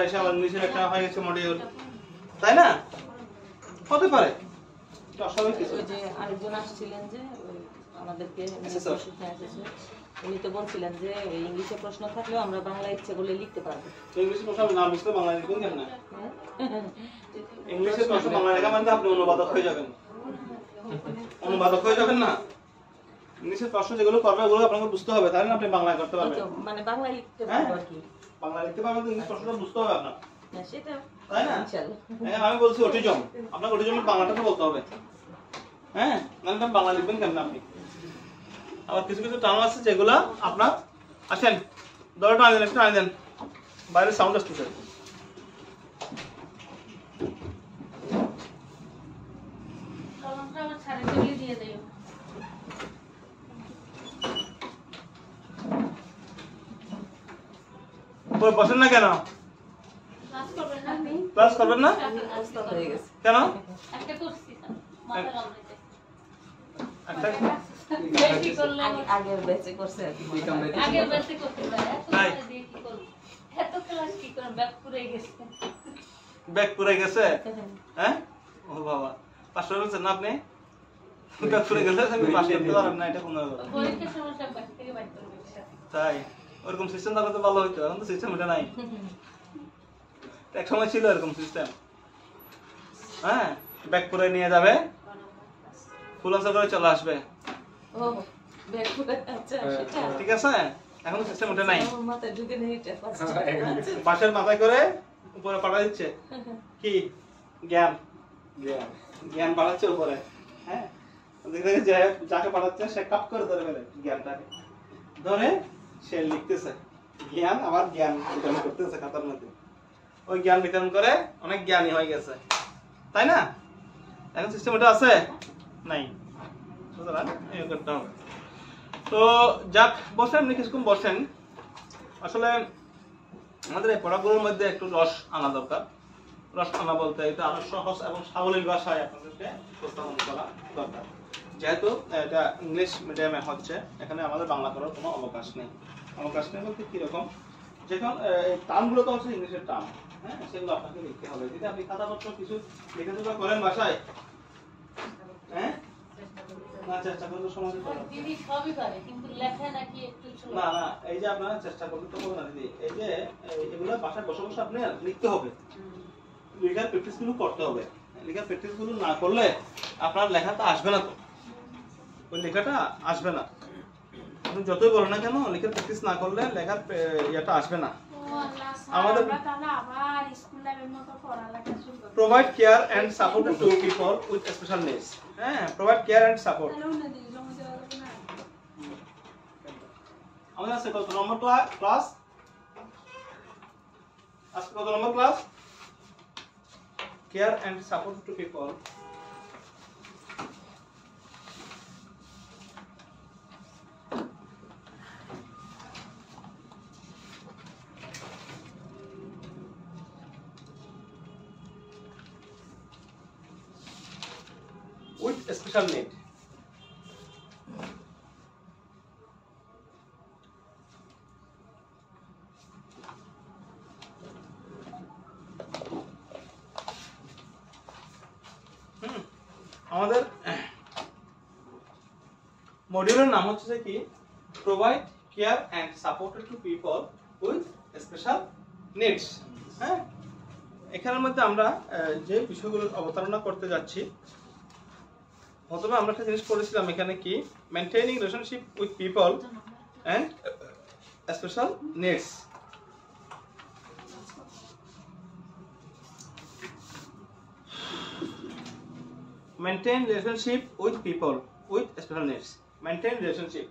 এসে আবার ইংলিশের একটা হয়ে গেছে মডিউল, তাই না? হতে পারে, অস্বাভাবিক কিছু। ওই যে আরেকজন আসছিলেন যে আমাদেরকে উনি তো বলছিলেন যে ইংলিশে প্রশ্ন থাকলেও আমরা বাংলা ইচ্ছে করলে লিখতে পারবো। ইংলিশে প্রশ্ন না বুঝলে বাংলা লিখবেন কেন? ইংলিশে প্রশ্ন বাংলা লেখা মানে আপনি অনুবাদক হয়ে যাবেন, অনুবাদক হয়ে যাবেন না। ইংলিশের প্রশ্ন যেগুলো করবে ওগুলো আপনাকে বুঝতে হবে, তাহলে আপনি বাংলায় করতে পারবেন। মানে বাংলা লিখতে পারবো আর কি, বাংলা লিখতে পারবেন তো ইংলিশ প্রশ্নটা বুঝতে হবে আপনার, সেটা তাই না? ইনশাআল্লাহ। আমি বলছি অটিজম, আপনাকে অটিজমের বাংলাটা তো বলতে হবে, হ্যাঁ, নাহলে বাংলা লিখবেন কেমন আপনি? আবার কিছু কিছু টার্ম আছে যেগুলো আপনার, আসেন দরটা আনেন, একটু আনেন, বাইরে সাউন্ড আসতেছে। বসেন না কেন? ক্লাস করবেন না কেন? আগের ব্যাচে করছে, আগের ব্যাচে করতে পারে, কি করব? এত ক্লাস কি করে ব্যাক পুরো গেছে, ব্যাক পুরো গেছে, হ্যাঁ? ও বাবা, পাস করেছেন না আপনি? ব্যাক পুরো গেলে আমি পাস করতে পারলাম না, এটা কোনো ব্যাপার? পরীক্ষার সমস্যা ব্যাক থেকে বাইর করবে। তাই ওরকম সিস্টেম থাকলে তো ভালো হতো, এখন তো সিস্টেম এটা নাই। এক সময় ছিল এরকম সিস্টেম, হ্যাঁ, ব্যাক করে নিয়ে যাবে, ফুল আনসার করে চলে আসবে। ও ব্যাক করে, আচ্ছা সেটা ঠিক আছে, এখন সিস্টেম ওটা নাই। আমার মাথায় ঢুকে নেই এটা, বাসের মাথায় করে উপরে পাঠা দিচ্ছে কি জ্ঞান, জ্ঞান জ্ঞান পাঠাচ্ছে উপরে, হ্যাঁ, দেখে যে যাকে পাঠাচ্ছে সে কাপ করে ধরে ফেলে জ্ঞানটাকে, ধরে সে লিখতেছে জ্ঞান, আবার জ্ঞান বিতরণ করতেছে খাতার মধ্যে। ওই জ্ঞান বিতরণ করে অনেক জ্ঞানী হয়ে গেছে, তাই না? এখন সিস্টেম ওটা আছে নাই, সুতরাং এই করতে হবে। তো যাক, বসেন, আপনি কিছুক্ষণ বসেন। আসলে আমাদের এই পড়াগুলোর মধ্যে একটু রস আনা দরকার। রস আনা বলতে এটা আরো সহজ এবং সাবলীল ভাষায় আপনাদেরকে উপস্থাপন করা দরকার। যেহেতু এটা ইংলিশ মিডিয়ামে হচ্ছে, এখানে আমাদের বাংলা করার কোনো অবকাশ নেই। অবকাশ নেই বলতে কিরকম, যখন এই টার্মগুলো তো হচ্ছে ইংলিশের টার্ম, হ্যাঁ, সেগুলো আপনাকে লিখতে হবে। যদি আপনি খাতাপত্র কিছু লেখাপড়া করেন বাসায়, হ্যাঁ, না চেষ্টা করলে সময় দিতে হবে। দিদি সবই পারে, কিন্তু লেখা নাকি একটু ছোট। না না, এই যে আপনারা চেষ্টা করতে তো হবে না দিদি, এই যে এগুলো বাসায় বসে বসে আপনি লিখতে হবে, লেখার প্র্যাকটিস গুলো করতে হবে। লেখার প্র্যাকটিস গুলো না করলে আপনার লেখাটা আসবে না, তো ওই লেখাটা আসবে না। আপনি যতই বলেন না কেন, লেখার প্র্যাকটিস না করলে লেখার ইয়েটা আসবে না। আমাদের provide care and support to people with special needs, হ্যাঁ, provide care and support। আমাদের আছে কত নম্বর ক্লাস? আজকে কত নম্বর class? care and support to people with special need। আমাদের মডিউলের নাম হচ্ছে কি, provide care and support to people with special needs. হ্যাঁ, এখানের মধ্যে আমরা যে বিষয়গুলো অবতারণা করতে যাচ্ছি, প্রথমে আমরা একটা জিনিস পড়েছিলাম এখানে কি, maintaining relationship with people and special needs. Maintain relationship with people with special needs. Maintain relationship.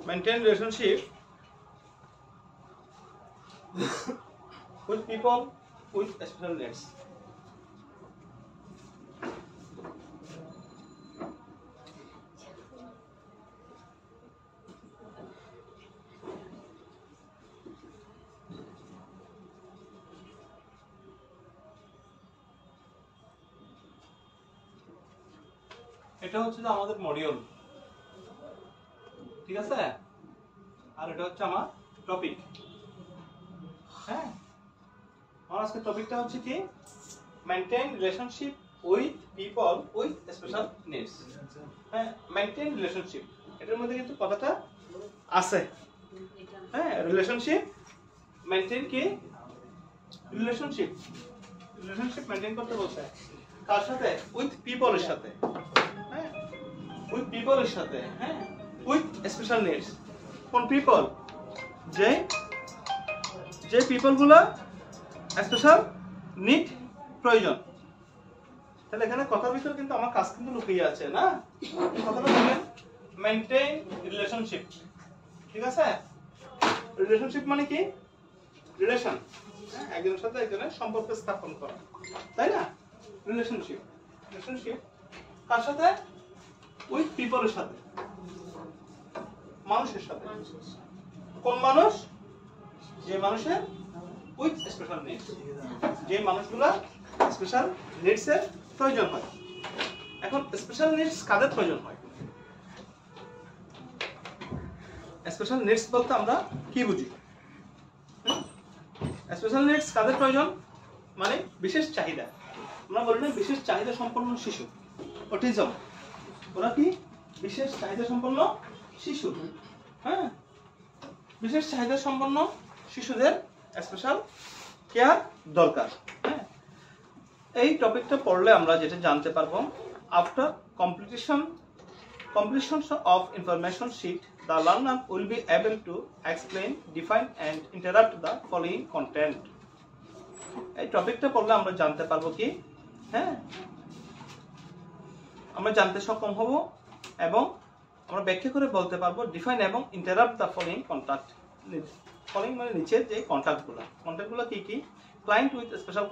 Maintain relationship with people with special needs. এটা হচ্ছে যে আমাদের মডিউল, ঠিক আছে, আর এটা হচ্ছে আমার টপিক। হ্যাঁ, আমার আজকে টপিকটা হচ্ছে কি, maintain relationship with people with special needs. হ্যাঁ, মেইনটেইন রিলেশনশিপ, এটার মধ্যে কিন্তু কথাটা আছে। হ্যাঁ, রিলেশনশিপ মেইনটেইন কি, রিলেশনশিপ মেইনটেইন করতে বলছে কার সাথে, উইথ পিপলের সাথে। হ্যাঁ, উইথ পিপলের সাথে। হ্যাঁ, উইথ স্পেশাল নিডস। কোন পিপল, যে পিপল গুলা স্পেশাল নিড প্রয়োজন। তাহলে এখানে কথার ভিতরে কিন্তু আমার কাজ কিন্তু লুকিয়ে আছে না, কথাটা বলেন মেইনটেইন রিলেশনশিপ। ঠিক আছে, রিলেশনশিপ মানে কি, রিলেশন, একজনের সাথে একজনের সম্পর্ক স্থাপন করা, তাই না? রিলেশনশিপ কার সাথে, উইথ পিপলের সাথে, মানুষের সাথে। কোন মানুষ, যে মানুষের উইথ স্পেশাল নিডস, যে মানুষগুলা স্পেশাল নিডস এর প্রয়োজন হয়। এখন স্পেশাল নিডস কাদের প্রয়োজন হয়? স্পেশাল নিডস বলতে আমরা কি বুঝি? স্পেশাল নিডস কাদের প্রয়োজন মানে বিশেষ চাহিদা। আমরা বলি না বিশেষ চাহিদা সম্পন্ন শিশু, অটিজম, ওরা কি বিশেষ চাহিদা সম্পন্ন শিশু। হ্যাঁ, বিশেষ চাহিদা সম্পন্ন শিশুদের স্পেশাল কেয়ার দরকার। হ্যাঁ, এই টপিকটা পড়লে আমরা যেটা জানতে পারবো, after completion of information sheet, the learner will be able to explain, define and interrupt the following content. এই টপিকটা পড়লে আমরা জানতে পারবো কি, হ্যাঁ, আমরা জানতে সক্ষম হব এবং আমরা ব্যাখ্যা করে বলতে পারবো, ডিফাইন এবং interrupt the following contact. Following মানে নিচের যে কন্ট্যাক্টগুলো কি কি, client with special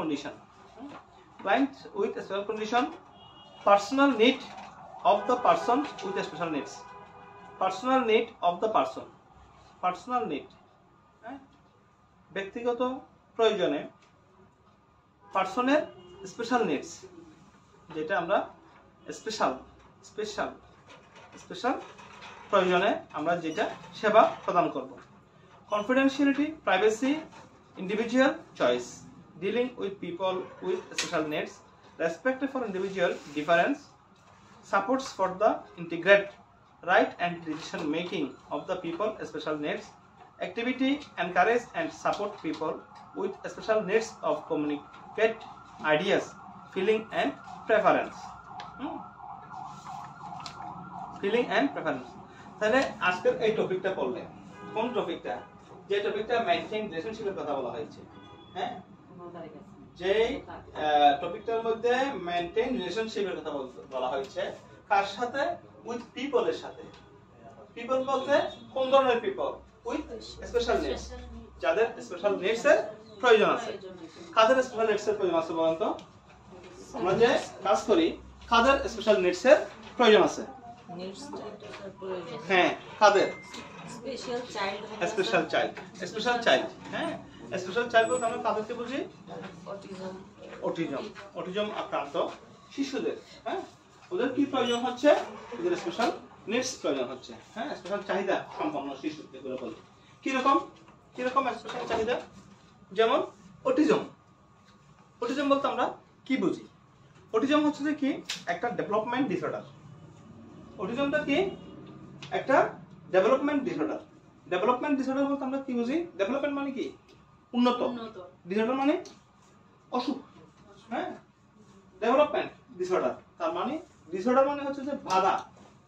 condition, personal need of the person with special needs, personal need of the person, personal need, ব্যক্তিগত প্রয়োজনে পার্সনের স্পেশাল নিডস, যেটা আমরা স্পেশাল প্রয়োজনে আমরা যেটা সেবা প্রদান করব। Confidentiality, privacy, individual choice, dealing with people with special needs, respect for individual difference, supports for the integrate right and decision making of the people special needs, activity encourage and support people with special needs of communicate ideas, feeling and preference. Feeling and preference. তাহলে আজকের এই টপিকটা পড়লে, কোন টপিকটা, যে টপিকটা maintain রিলেশনশিপের কথা বলা হয়েছে। হ্যাঁ, যে টপিকটার মধ্যে মেইনটেইন রিলেশনশিপের কথা বলা হয়েছে কার সাথে, উইথ পিপলের সাথে। পিপল বলতে কোন ধরনের পিপল, উইথ স্পেশাল নিডস, যাদের স্পেশাল নিডস এর প্রয়োজন আছে। কাদের স্পেশাল নিডস এর প্রয়োজন আছে বলেন তো? আমরা যে কাজ করি, কাদের স্পেশাল নিডস এর প্রয়োজন আছে? হ্যাঁ, কাদের? Special child. হ্যাঁ, স্পেশাল চাইল্ড বলতে আমরা কাদেরকে বুঝি? অটিজম আক্রান্ত শিশুদের। হ্যাঁ, ওদের কি প্রয়োজন হচ্ছে? ওদের স্পেশাল নিডস প্রয়োজন হচ্ছে। হ্যাঁ, স্পেশাল চাহিদা সম্পন্ন শিশু যেগুলো বলে। কি রকম স্পেশাল চাহিদা? যেমন অটিজম বলতে আমরা কি বুঝি? অটিজম হচ্ছে যে কি, একটা ডেভেলপমেন্ট ডিসঅর্ডার। অটিজমটা কি, একটা ডেভেলপমেন্ট ডিসঅর্ডার বলতে আমরা কি বুঝি? ডেভেলপমেন্ট মানে কি, উন্নত, ডিসঅর্ডার মানে অসুখ। হ্যাঁ, ডেভেলপমেন্ট ডিসঅর্ডার, তার মানে ডিসঅর্ডার মানে হচ্ছে যে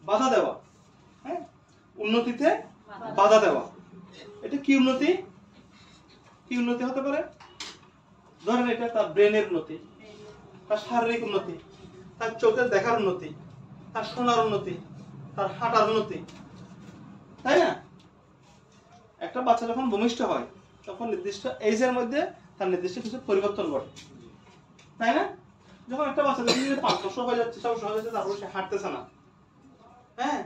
বাধা দেওয়া। হ্যাঁ, উন্নতিতে বাধা দেওয়া। এটা কি উন্নতি হতে পারে? ধরেন এটা তার ব্রেনের উন্নতি, তার শারীরিক উন্নতি, তার চোখের দেখার উন্নতি, তার শোনার উন্নতি, তার হাঁটার উন্নতি, তাই না? একটা বাচ্চা যখন ভূমিষ্ঠ হয় তখন নির্দিষ্ট এজের মধ্যে তার নির্দিষ্ট কিছু পরিবর্তন ঘটে, তাই না? যখন একটা বাচ্চা 5 বছর হয়ে যাচ্ছে, 6 বছর হয়ে যাচ্ছে, তারপরে সে হাঁটতেছে না। হ্যাঁ,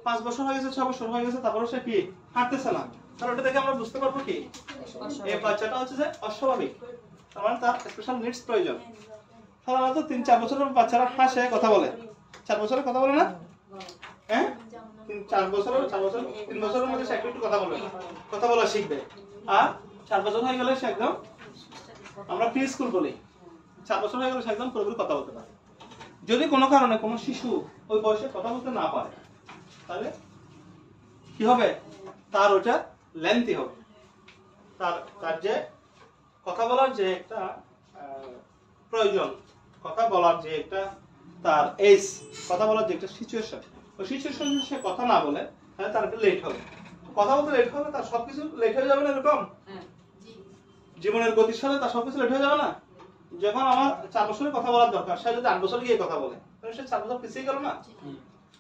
5 বছর হয়ে গেছে, 6 বছর হয়ে গেছে, তারপরে সে কি হাঁটতেছে না। তাহলে ওটা দেখে আমরা বুঝতে পারবো কি, এই বাচ্চাটা হচ্ছে যে অস্বাভাবিক, তার মানে তার স্পেশাল নিডস প্রয়োজন। সাধারণত 3-4 বছরের বাচ্চারা হাসে, কথা বলে, 4 বছরে কথা বলে না? হ্যাঁ 4 3 বছরের মধ্যে সে একটু কথা বলবে, কথা বলা শিখবে। আর 4 বছর হয়ে গেলে সে একদম, আমরা প্রি স্কুল বলি, 4 বছর হয়ে গেলে সে একদম পুরোপুরি কথা বলতে পারে। যদি কোনো কারণে কোনো শিশু ওই বয়সে কথা বলতে না পারে, তাহলে কি হবে, তার ওটা লেন্থি হবে, তার যে কথা বলার যে একটা প্রয়োজন, কথা বলার যে একটা তার এজ, কথা বলার যে একটা সিচুয়েশন, ওই সিচুয়েশন সে কথা না বলে তাহলে তার একটা লেট হবে। কথা বলতে লেট হবে, তার সবকিছু লেট হয়ে যাবে না এরকম? জীবনের গতির সাথে তার সবকিছু লেট হয়ে যাবে না? যখন আমার 4 বছরে কথা বলার দরকার, সে যদি 8 বছর গিয়ে কথা বলে, তাহলে সে 4 বছর পিছিয়ে গেল না?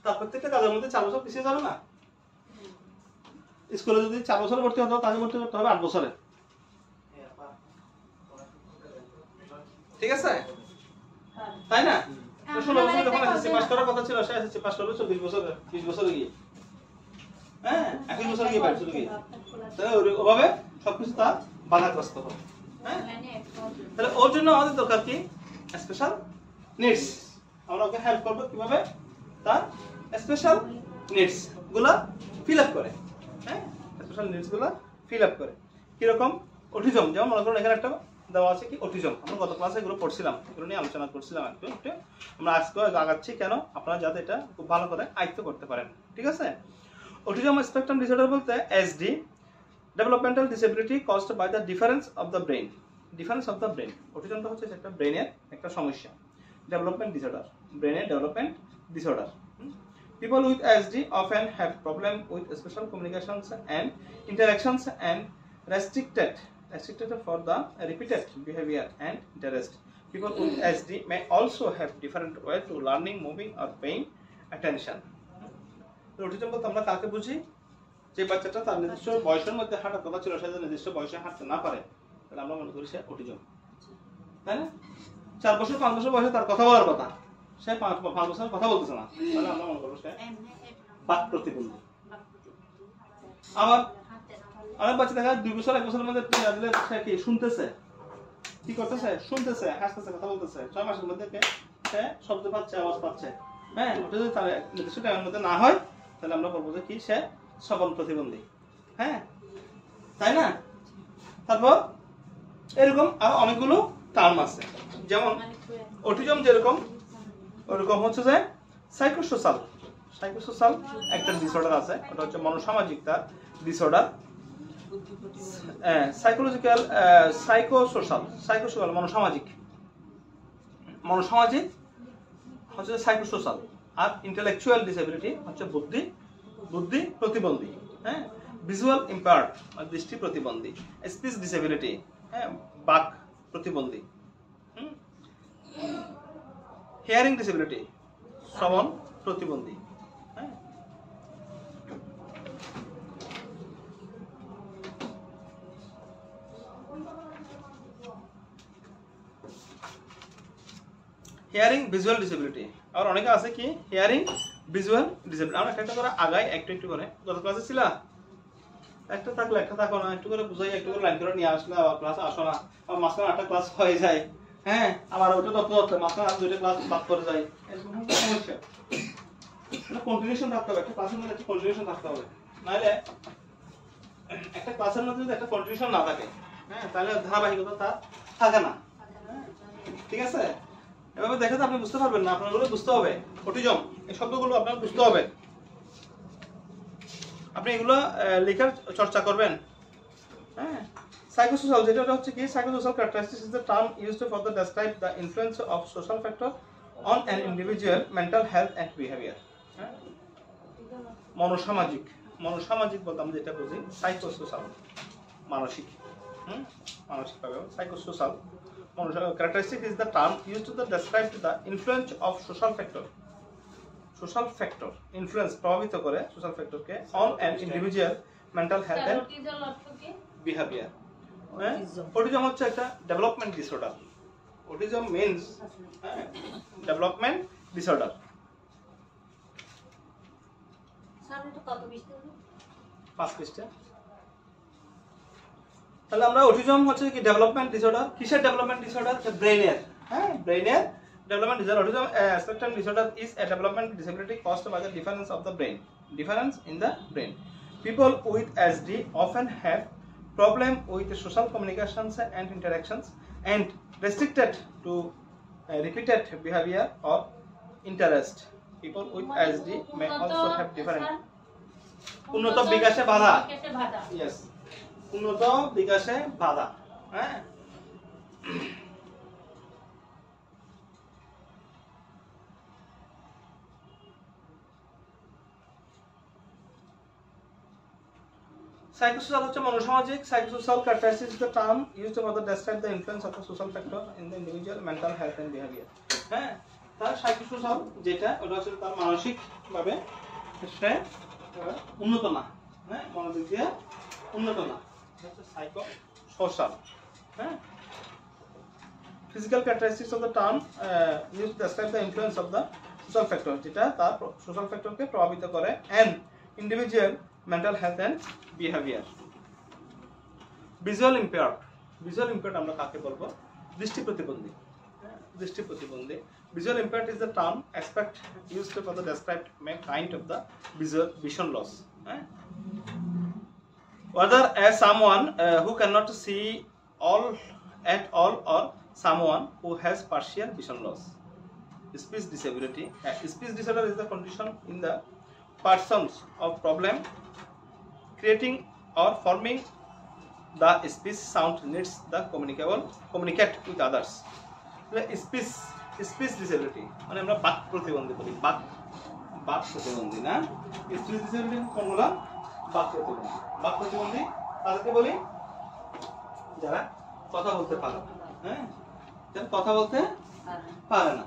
তার প্রত্যেকটা কাজের মধ্যে 4 বছর পিছিয়ে যাবে না? স্কুলে যদি 4 বছরে ভর্তি হতে হবে, তাহলে ভর্তি করতে হবে 8 বছরে। ঠিক আছে, তাই না? 16 বছরে যখন এসএসসি পাস করার কথা ছিল, সে এসএসসি পাস করবে 24 বছরে, 20 বছরে গিয়ে, হ্যাঁ 21 বছরে গিয়ে, 22 বছরে গিয়ে, তাহলে ওভাবে সবকিছু তার বাধাগ্রস্ত হবে। হ্যাঁ, তাহলে ওর জন্য আমাদের দরকার কি, স্পেশাল নিডস। আমরা ওকে হেল্প করবো কিভাবে, তার স্পেশাল নিডস গুলা ফিল আপ করে। হ্যাঁ, স্পেশাল নিডস গুলা ফিল আপ করে। কিরকম, অটিজম, যেমন মনে করুন এখানে একটা দেওয়া আছে কি অটিজম, আমরা গত ক্লাসে এগুলো পড়ছিলাম, এগুলো নিয়ে আলোচনা করছিলাম একটু। আমরা আজকে আগাচ্ছি কেন, আপনারা যাতে এটা খুব ভালো করে আয়ত্ত করতে পারেন। ঠিক আছে, অটিজম স্পেকট্রাম ডিসঅর্ডার বলতে SD, developmental disability caused by the difference of the brain. Difference of the brain, অটিজমটা হচ্ছে একটা ব্রেনের একটা সমস্যা। ডেভেলপমেন্ট ডিসঅর্ডার, ব্রেনের development disorder. People with ASD often have problem with special communications and interactions and restricted for the repeated behavior and interest. People with ASD may also have different way to learning, moving or paying attention. Autism বলতে আমরা কাকে বুঝি, যে বাচ্চাটা তার নির্দিষ্ট বয়সের মধ্যে হাঁটার কথা ছিল, সে যদি নির্দিষ্ট বয়সে হাঁটতে না পারে, তাহলে আমরা মনে করি সে অটিজম। তাই না? 4 বছর 5 বছর বয়সে তার কথা বলার কথা, সে 5 বছর কথা বলতেছে না, তাহলে আমরা মনে করবো সে বাক প্রতিবন্ধী। আবার অনেক বাচ্চা দেখা 2 বছর 1 বছরের মধ্যে সে কি শুনতেছে, কি করতেছে, শুনতেছে, হাসতেছে, কথা বলতেছে, 6 মাসের মধ্যে সে শব্দ পাচ্ছে, আওয়াজ পাচ্ছে। হ্যাঁ, ওটা যদি তার নির্দিষ্ট টাইমের মধ্যে না হয়, তাহলে আমরা বলবো যে কি সে শ্রবণ প্রতিবন্ধী। হ্যাঁ, তাই না? তারপর এরকম আরো অনেকগুলো টার্ম আছে, যেমন অটিজম যেরকম, ওরকম হচ্ছে যে সাইকোসোশ্যাল একটা ডিসঅর্ডার আছে, ওটা হচ্ছে মনোসামাজিক তার ডিসঅর্ডার। সাইকোলজিক্যাল, সাইকোসোশ্যাল মনোসামাজিক হচ্ছে সাইকোসোশ্যাল। আর ইন্টেলেকচুয়াল ডিসেবিলিটি হচ্ছে বুদ্ধি প্রতিবন্ধী। হ্যাঁ, ভিজুয়াল ইম্পায়ার্ড দৃষ্টি প্রতিবন্ধী। স্পিচ ডিসেবিলিটি, হ্যাঁ বাক প্রতিবন্ধী। হিয়ারিং ডিসেবিলিটি শ্রবণ প্রতিবন্ধী। হ্যাঁ, হিয়ারিং ভিজুয়াল ডিসেবিলিটি। আর অনেকে আছে কি হিয়ারিং ভিজুয়াল ডিসেবিলিটি। আমরা একটা করে আগাই একটু করে, গত ক্লাসে ছিল একটা থাকলে একটা থাকো না, একটু করে বুঝাই, একটু করে লাইন করে নিয়ে আসলে আবার ক্লাস আসো না, আবার মাঝখানে 8টা ক্লাস হয়ে যায়। হ্যাঁ, আবার ওটা ধরতে মাঝখানে 2টা ক্লাস বাদ করে যায়, এরকম সমস্যা। কন্টিনিউশন থাকতে হবে, একটা ক্লাসের মধ্যে একটা কন্টিনিউশন থাকতে হবে, নাহলে একটা ক্লাসের মধ্যে যদি একটা কন্টিনিউশন না থাকে, হ্যাঁ তাহলে ধারাবাহিকতা তার থাকে না। ঠিক আছে, এভাবে দেখে তো আপনি বুঝতে পারবেন না, আপনাগুলো বুঝতে হবে। অটিজম এই শব্দগুলো আপনার বুঝতে হবে, আপনি এগুলো লেখার চর্চা করবেন। হ্যাঁ, সাইকোসোশ্যাল যেটা হচ্ছে কি, psychosocial characteristics is the term used for the describe the influence of social factor on an individual mental health and behaviour. মনোসামাজিক বলতে আমরা যেটা বুঝি সাইকোসোশ্যাল, মানসিক, মানসিকভাবে psychosocial. Characteristic is the term used to describe the influence of social factor influence প্রভাবিত করে social factor K on an individual mental health and behavior. Autism হচ্ছে একটা development disorder. Autism means development disorder. সামনে তো কত পৃষ্ঠা? 5 পৃষ্ঠা। তাহলে আমরা অটিজম হচ্ছে কি ডেভেলপমেন্ট ডিসঅর্ডার। কিসের ডেভেলপমেন্ট ডিসঅর্ডার? ব্রেনের, হ্যাঁ ব্রেনের Development disorder. Autism spectrum disorder is a development disability caused by the difference of the brain. Difference in the brain. People with ASD often have problem with social communications and interactions and restricted to repeated behavior or interest. People with ASD may also have different. উন্নত বিকাশে বাধা। Yes. উন্নত বিকাশে বাধা। হ্যাঁ। Psychosocial হচ্ছে মনোসামাজিক। Psychosocial characteristics is the term used to describe the influence of the social factor in the individual mental health and behavior. হ্যাঁ, তার সাইকোসোশাল যেটা ওটা হচ্ছে তার মানসিক ভাবে সে উন্নত না, হ্যাঁ, মানসিক দিয়ে উন্নত না, হচ্ছে সাইকোসোশাল। হ্যাঁ, physical characteristics of the term used to describe the influence of the social factor যেটা তার সোশ্যাল ফ্যাক্টরকে প্রভাবিত করে and individual mental health and behavior. Visual impaired. Visual impaired আমরা কাকে বলবো? দৃষ্টি প্রতিবন্ধী। দৃষ্টি প্রতিবন্ধী। Visual impaired is the term aspect used for the described kind of the vision loss. Whether as someone who cannot see all at all or someone who has partial vision loss. Speech disability. Speech disorder is the condition in the persons of problem creating or forming the speech sound needs the communicate with others. Speech disability মানে আমরা বাক প্রতিবন্ধী বলি, বাক প্রতিবন্ধী না, speech disability কোনগুলা? বাক প্রতিবন্ধী তাদেরকে বলি যারা কথা বলতে পারে, হ্যাঁ, যারা কথা বলতে পারে না।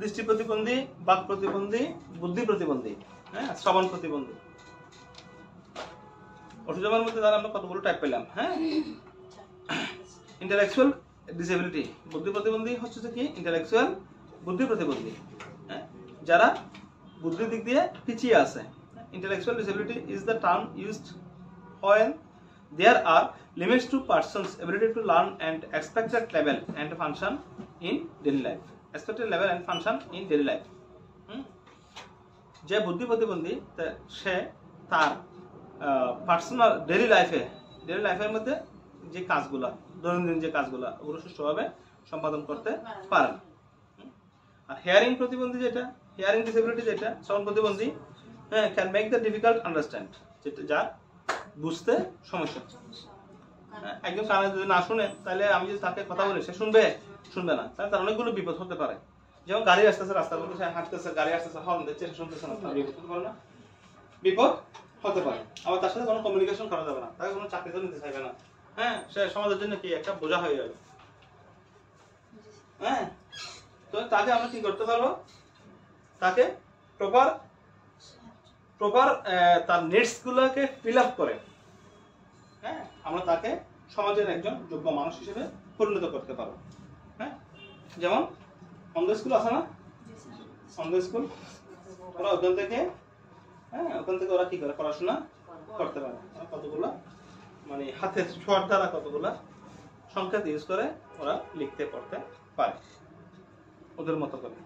দৃষ্টি প্রতিবন্ধী, বাক প্রতিবন্ধী, বুদ্ধি প্রতিবন্ধী, হ্যাঁ, শ্রবণ প্রতিবন্ধী। অটিজমের মধ্যে তাহলে আমরা কতগুলো টাইপ পেলাম? হ্যাঁ, ইন্টেলেকচুয়াল ডিসেবিলিটি, বুদ্ধি প্রতিবন্ধী হচ্ছে কি? ইন্টেলেকচুয়াল বুদ্ধি প্রতিবন্ধী, হ্যাঁ, যারা বুদ্ধির দিক দিয়ে পিছিয়ে আছে। Intellectual disability is the term used when there are limits to person's ability to learn and expected level and function in daily life. Expected level and function in daily life. যে বুদ্ধি প্রতিবন্ধী সে তার পার্সোনাল ডেইলি লাইফের মধ্যে যে কাজগুলা, দৈনন্দিন যে কাজগুলা, ওগুলো সুষ্ঠুভাবে সম্পাদন করতে পারে না। আর হেয়ারিং প্রতিবন্ধী যেটা, হেয়ারিং ডিসেবিলিটি যেটা, শ্রবণ প্রতিবন্ধী, হ্যাঁ, can make the difficult understand, যেটা যা বুঝতে সমস্যা। একদম কানে যদি না শুনে তাহলে আমি যদি তাকে কথা বলি সে শুনবে না, তাহলে তার অনেকগুলো বিপদ হতে পারে। যেমন গাড়ি আসতেছে, রাস্তার মধ্যে সে হাঁটতেছে, গাড়ি আসতেছে, হর্ন দিচ্ছে, সে শুনতেছে না, বিপদ হতে পারে না? বিপদ হতে পারে। আবার তার সাথে কোনো কমিউনিকেশন করা যাবে না, তাকে কোনো চাকরি তো নিতে চাইবে না, হ্যাঁ, সে সমাজের জন্য কি একটা বোঝা হয়ে যাবে। হ্যাঁ, তো তাকে আমরা কি করতে পারবো? তাকে প্রপার তার নিডস গুলোকে ফিল আপ করে, হ্যাঁ, আমরা তাকে সমাজের একজন যোগ্য মানুষ হিসেবে পরিণত করতে পারবো। হ্যাঁ, যেমন অন্ধ স্কুল আছে না, অন্ধ স্কুল, ওরা ওখান থেকে, হ্যাঁ, ওখান থেকে ওরা কি করে পড়াশোনা করতে পারে। কতগুলো মানে হাতের ছোঁয়ার দ্বারা কতগুলো সংকেত ইউজ করে ওরা লিখতে পড়তে পারে ওদের মতো করে।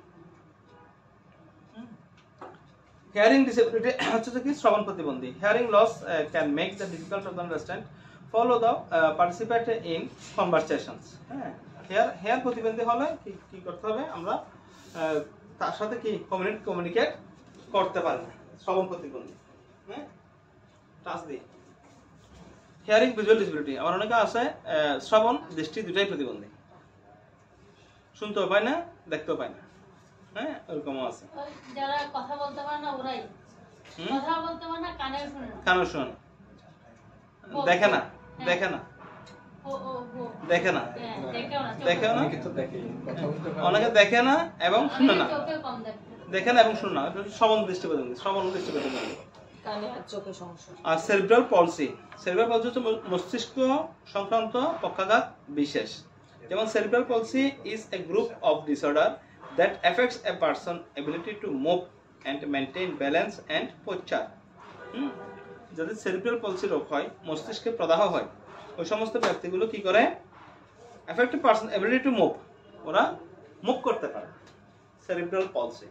Hearing disability হচ্ছে কি? শ্রবণ প্রতিবন্ধী। Hearing loss can make the difficult to understand, follow the participate in conversations. হ্যাঁ, হেয়ার প্রতিবন্ধী হলে কি করতে হবে? আমরা তার সাথে কি কমিউনিকেট করতে পারি না। শ্রবণ প্রতিবন্ধী, হ্যাঁ, টাচ দি। হিয়ারিং ভিজুয়াল ডিসেবিলিটি, আমার অনেকে আছে শ্রবণ দৃষ্টি দুটাই প্রতিবন্ধী, শুনতেও পায় না, দেখতেও পায় না, হ্যাঁ, এরকমও আছে। যারা কথা বলতে পারে না ওরাই কথা বলতে পারে না, কানেও শুনে না, দেখে না, অনেকে দেখে না এবং শুনে না, দেখে না এবং শুনে না, শ্রবণ দৃষ্টি প্রতিবন্ধী, শ্রবণ দৃষ্টি প্রতিবন্ধী। আর সেরিব্রাল পলসি, হচ্ছে মস্তিষ্ক সংক্রান্ত পক্ষাঘাত বিশেষ। যেমন cerebral palsy is a group of disorder that affects a person's ability to move and maintain balance and posture. যাদের সেরিব্রাল পলসি রোগ হয়, মস্তিষ্কে প্রদাহ হয়, ওই সমস্ত ব্যক্তিগুলো কি করে, affected person ability to move, ওরা মুভ করতে পারে। সেরিব্রাল পলসি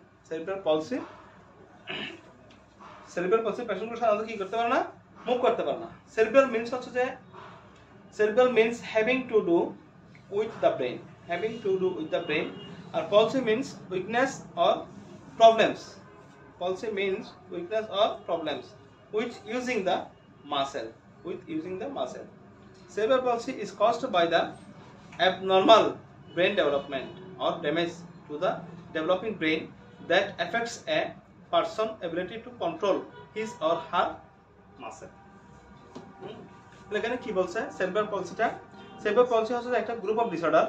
পেশেন্টগুলো সাধারণত কি করতে পারে না, মুভ করতে পারে না। সেরিব্রাল মিনস হচ্ছে যে, cerebral means having to do with the brain, আর palsy means weakness or problems, with using the muscle. Cerebral palsy is caused by the abnormal brain development or damage to the developing brain that affects a person's ability to control his or her muscle. এখানে কি বলছে, cerebral পলসি হচ্ছে একটা group of disorder.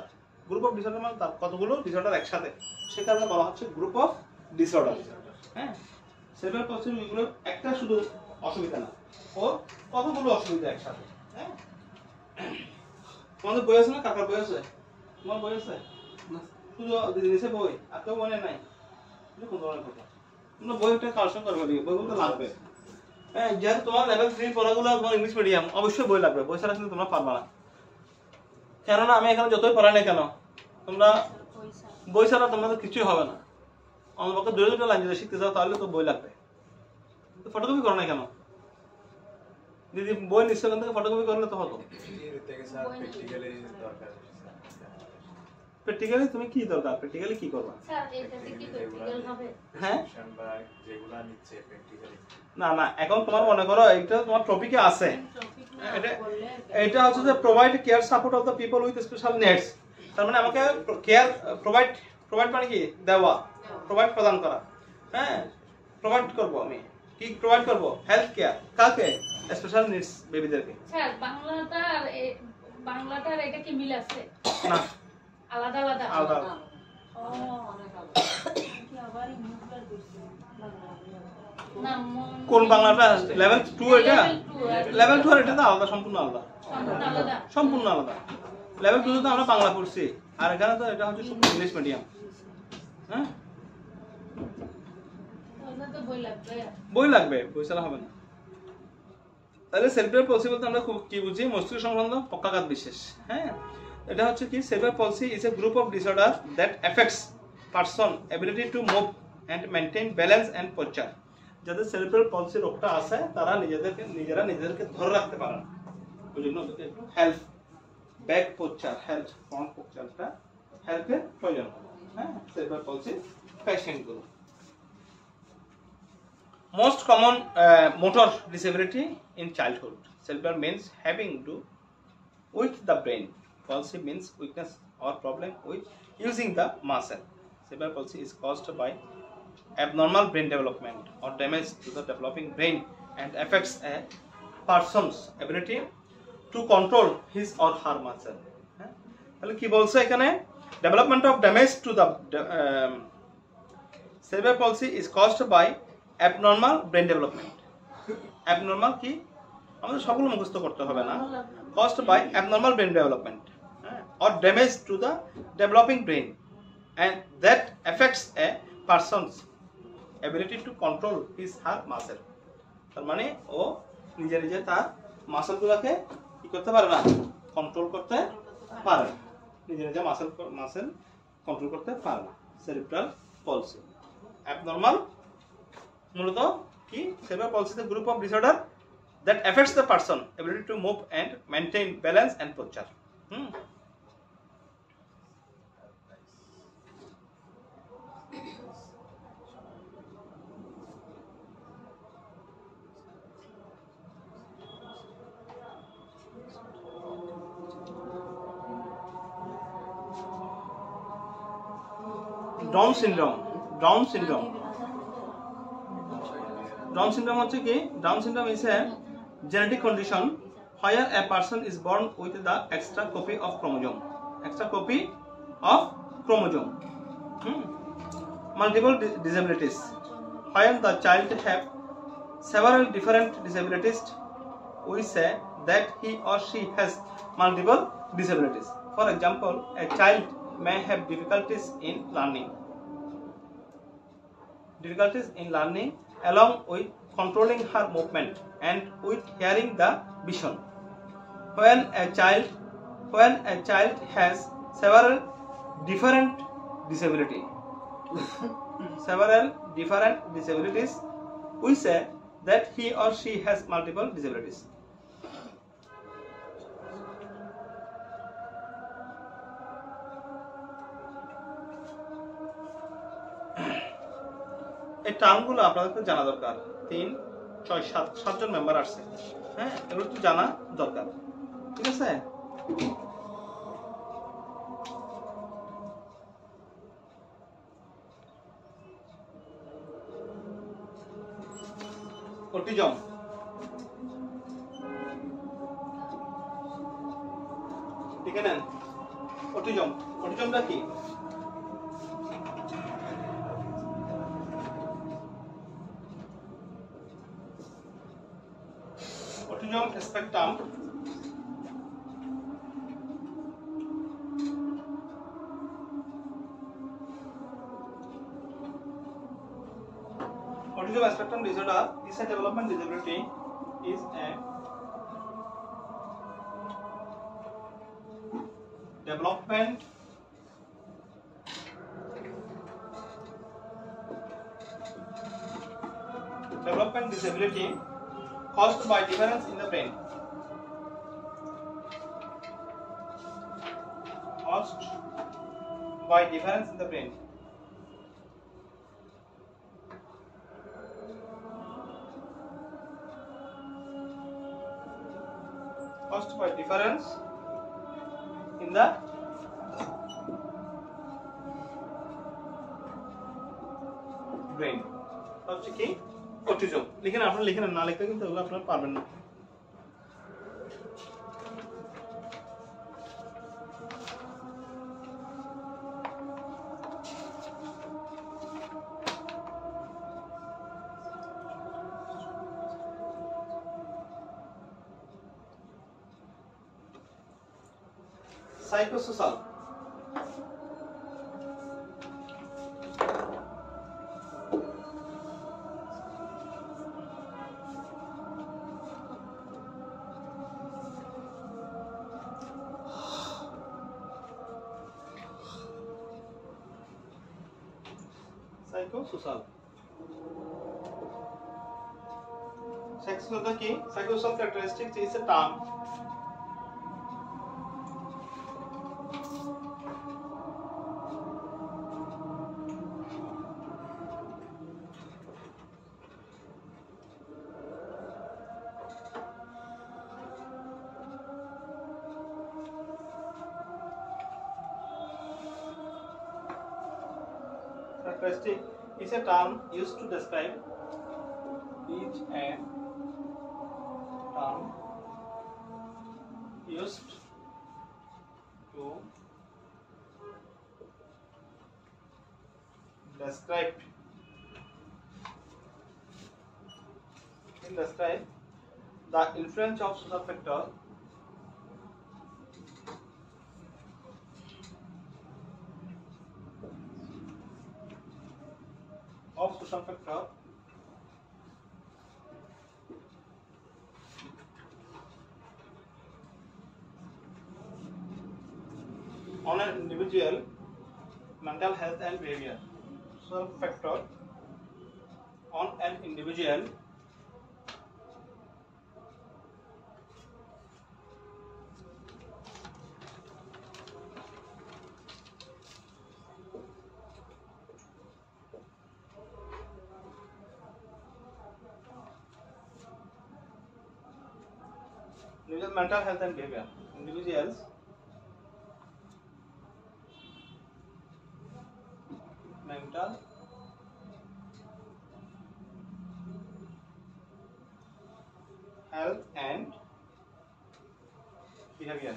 মানে তার কতগুলো disorder একসাথে, সে কারণে বলা হচ্ছে গ্রুপ অফ ডিসঅর্ডার। হ্যাঁ, সেরিব্রাল পলসি এগুলো একটা শুধু অসুবিধা না, ও কতগুলো অসুবিধা একসাথে। হ্যাঁ, তোমাদের বই আছে না? কাকার বই আছে? তোমার বই আছে? শুধু দিদিছে বই, আর কেউ মনে নাই? কোন ধরনের কথা? তোমরা বই একটা কালেকশন করবে, বইগুলো লাগবে। হ্যাঁ, যেহেতু তোমার লেভেল 3 পড়াগুলো তোমার ইংলিশ মিডিয়াম, অবশ্যই বই লাগবে। বই ছাড়া কিন্তু তোমরা পারবা না। কেননা আমি এখানে যতই পড়াই না কেন, তোমরা বই ছাড়া তোমাদের কিছুই হবে না। অন্তত দুটো লাইন যদি শিখতে চাও তাহলে তো বই লাগবে। ফটোকপি করো না কেন দিদি? বই নিশ্চয় থেকে ফটোকপি করলে তো হতো। প্র্যাকটিক্যালি তুমি কি দরকার, প্র্যাকটিক্যালি কি করবা? হ্যাঁ, না এখন তোমার মনে করো এইটা তোমার টপিকে আছে, এটা হচ্ছে যে provide care support of the people with special needs. তার মানে আমাকে কেয়ার প্রোভাইড মানে কি, দেওয়া, প্রোভাইড প্রদান করা। হ্যাঁ, প্রোভাইড করব, আমি কি প্রোভাইড করব? Health care. কাকে? স্পেশাল নিডস বেবিদেরকে। স্যার বাংলাটা আর এটা কি মিল আছে? না, আলাদা। ও অনেক আলাদা। কি আবার ইংলিশটা দিছে বাংলা। কোন বাংলাটা? লেভেল 2 এটা? লেভেল 2 আর এটা তো আলাদা, সম্পূর্ণ আলাদা। লেভেল 2 তো আমরা বাংলা পড়ছি, আর এখানে তো এটা হচ্ছে শুধু ইংলিশ মিডিয়াম। হ্যাঁ, বই লাগবে, বই ছাড়া হবে না। তাহলে সেরিব্রাল পলসি বলতে আমরা কি বুঝি? মস্তিষ্ক সংক্রান্ত পক্ষাঘাত বিশেষ। হ্যাঁ, এটা হচ্ছে কি, cerebral palsy is a group of disorder that affects person ability to move and maintain balance and posture. যাদের সেরিব্রাল পলসি রোগটা আছে তারা নিজেদেরকে ধরে রাখতে পারে না, ওই জন্য একটু help, back posture, help, front পশ্চারটা হেল্পের প্রয়োজন। হ্যাঁ, সেরিব্রাল পলসি পেশেন্টগুলো। Most common motor disability in childhood. Cerebral means having to with the brain. Palsy means weakness or problem with using the muscle. Cerebral palsy is caused by abnormal brain development or damage to the developing brain and affects a person's ability to control his or her muscle. তাহলে কি বলছে এখানে? Development of damage to the cerebral palsy is caused by abnormal brain development. Abnormal কি? আমাদের সবগুলো মুখস্থ করতে হবে না। Caused by abnormal brain development or damage to the developing brain and that affects a person's ability to control his her muscle. তার মানে ও নিজে তার মাসলগুলোকে কি করতে পারে না, কন্ট্রোল করতে পারে না, নিজে মাসল কন্ট্রোল করতে পারে না। সেরিব্রাল পলসি abnormal মূলত কি? Cerebral পলসি is a group of disorder that affects the person ability to move and maintain balance and posture. Down syndrome হচ্ছে কি? Down syndrome is a genetic condition where a person is born with the extra copy of chromosome. Multiple disabilities. When the child have several different disabilities, we say that he or she has multiple disabilities. For example, a child may have difficulties in learning along with controlling her movement and with hearing the vision. When a child has several different disabilities, we say that he or she has multiple disabilities. এই টার্মগুলো আপনাদের জানা দরকার। 3, 6, 7 member আসছে, হ্যাঁ, এগুলো তো জানা দরকার, ঠিক আছে? অটিজম, ঠিক আছে? অটিজমটা কি? Autism spectrum disorder is a development disability development disability caused by difference in the brain. হচ্ছে কি অটিজম। লিখেন, আপনারা লিখেন, না লিখলে কিন্তু এগুলো আপনারা পারবেন না। সাইকোসোশ্যাল, Psychosocial কি? Psychosocial characteristics is a term used to describe the influence of social factor on an individual mental health and behavior. Social factor on an individual mental health and behavior. Individuals mental health and behavior.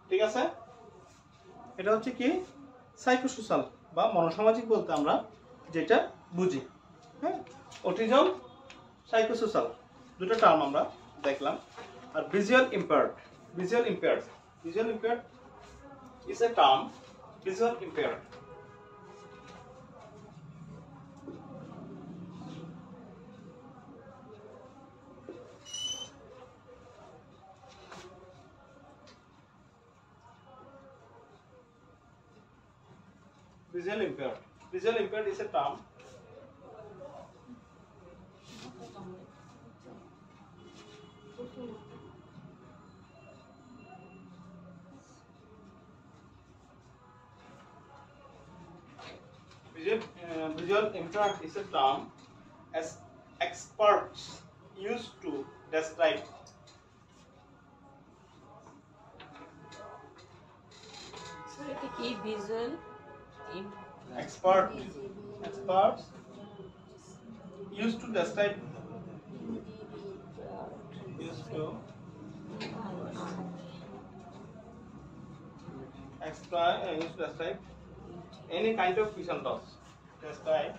ঠিক আছে? এটা হচ্ছে কি psychosocial বা মনোসামাজিক বলতে আমরা যেটা বুঝি। হ্যাঁ, অটিজম, সাইকোসোশ্যাল দুটো টার্ম আমরা দেখলাম। আর visual impaired is a term visual impaired. Visual impaired. Visual impaired is a term visual impaired is a term as experts used to describe এটা কি visual experts used to describe any kind of vision loss. Describe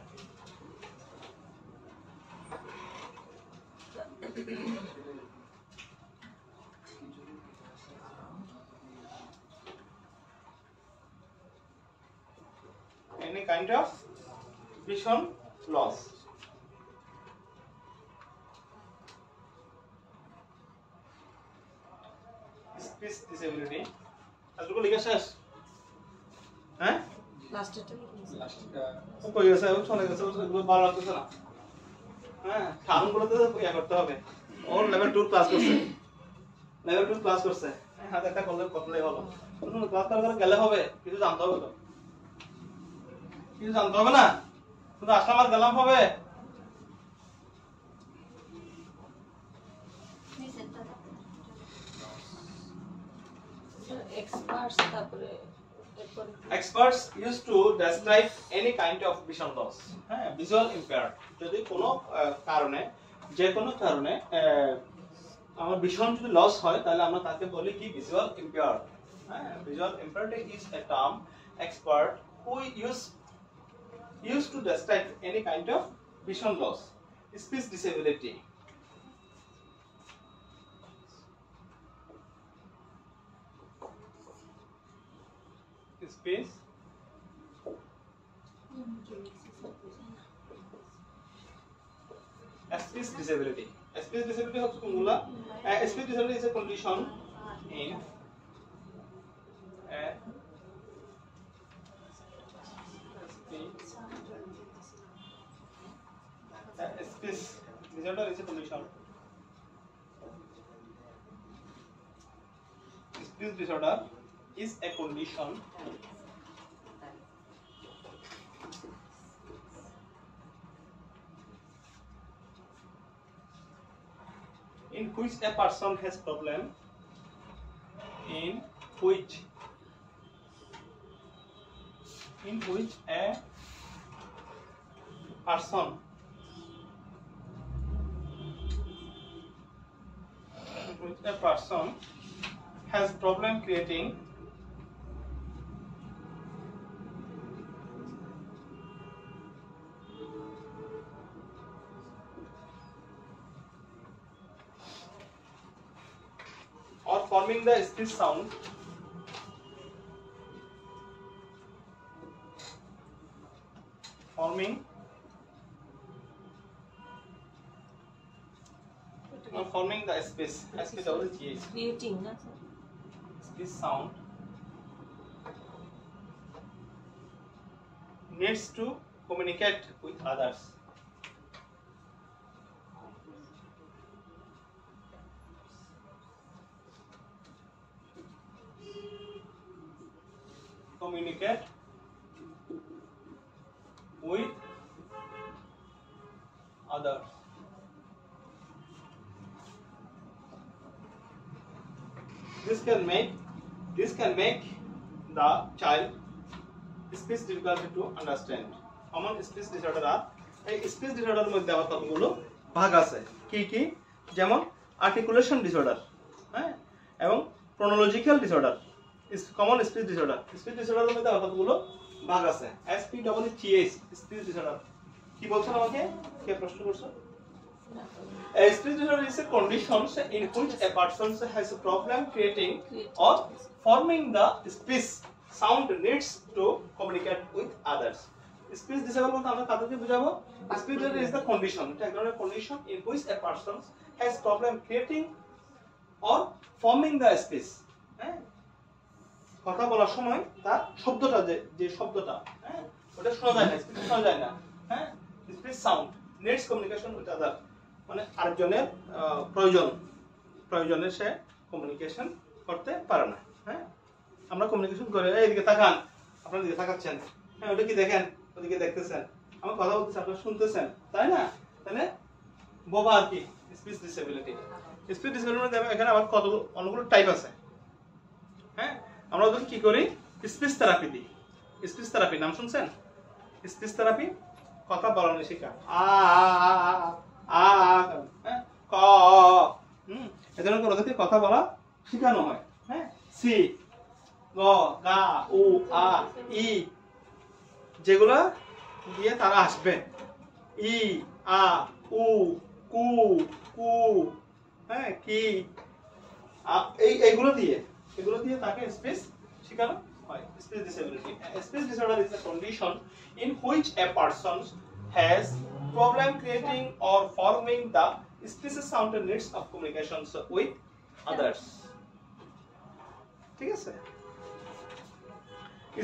any kind of vision loss. Speech disability. আজকে লেখা শেষ? হ্যাঁ? লাস্টেরটা কই গেছে? চলে গেছে, ওগুলো ভালো লাগতেছে না। হ্যাঁ, কারণগুলোতে ইয়া করতে হবে। ওর লেভেল 2 ক্লাস করছে। লেভেল 2 ক্লাস করছে। হাতে একটা করলেই হলো। শুনুন, ক্লাস করে গেলে হবে, কিছু জানতে হবে তো। কিছু জানতে হবে না? শুধু আসলাম আর গেলাম হবে? এক্সপার্টস তারপরে Experts used to describe any kind of vision loss. হ্যাঁ, visual impaired. যদি কোনো কারণে, যে কোনো কারণে আমার vision যদি লস হয়, তাহলে আমরা তাকে বলি কি visual impaired. হ্যাঁ, visual impaired is a term expert who used to describe any kind of vision loss, speech disability. Speech speech disability. Speech disability হচ্ছে কোনগুলা? Speech disability is a condition in speech disorder is a condition. Speech disorder is a condition in which a person has problem in which a person has problem creating or forming the speech sound forming the speech creating না sir speech sound needs to communicate with others. Communicate with others. This can make the child speech difficulty to understand. Common speech disorder are এই speech ডিসঅর্ডারের মধ্যে আবার কতগুলো ভাগ আছে, কি কি? যেমন আর্টিকুলেশন ডিসঅর্ডার, হ্যাঁ, এবং phonological disorder, common speech disorder. Speech ডিসঅর্ডারের মধ্যে আবার কতগুলো ভাগ আছে। SPEECH স্পিচ ডিসঅর্ডার কি বলছেন আমাকে? কে প্রশ্ন করছো? A speech disorder is a condition in which a person has a problem creating or forming the speech sound needs to communicate with others. Speech disable বলতে আমরা কাদেরকে বোঝাবো? Speech disorder is the condition, এটা এক ধরনের condition in which a person has problem creating or forming the speech. হ্যাঁ, কথা বলার সময় তার শব্দটা যে শব্দটা, হ্যাঁ, ওটা শোনা যায় না, স্পিচ শোনা যায় না। হ্যাঁ, speech sound needs communication with others, মানে আরেকজনের প্রয়োজনে সে কমিউনিকেশন করতে পারে না। হ্যাঁ, আমরা কমিউনিকেশন করে এইদিকে তাকান, আপনারা দিকে তাকাচ্ছেন, হ্যাঁ, ওটা কি দেখেন, ওদিকে দেখতেছেন, আমার কথা বলতেছি আপনারা শুনতেছেন, তাই না? তাহলে বোবা আর কি স্পিচ ডিসেবিলিটি। স্পিচ ডিসেবিলিটি এখানে আবার অনেকগুলো টাইপ আছে। হ্যাঁ, আমরা ওদের কি করি? স্পিচ থেরাপি দিই। স্পিচ থেরাপি নাম শুনছেন? স্পিচ থেরাপি কথা বলানো শেখা, আ আ হ্যাঁ, ক এজন্য ওদেরকে কথা বলা শেখানো হয়। হ্যাঁ, সি গ গা উ আ ই যেগুলা দিয়ে তারা আসবে, ই আ উ কু কু, হ্যাঁ, কি এগুলো দিয়ে তাকে স্পিচ শেখানো হয়। Speech disability. Speech disorder is a condition in which a person has problem creating or forming the speech sound and needs of communications with others. ঠিক আছে?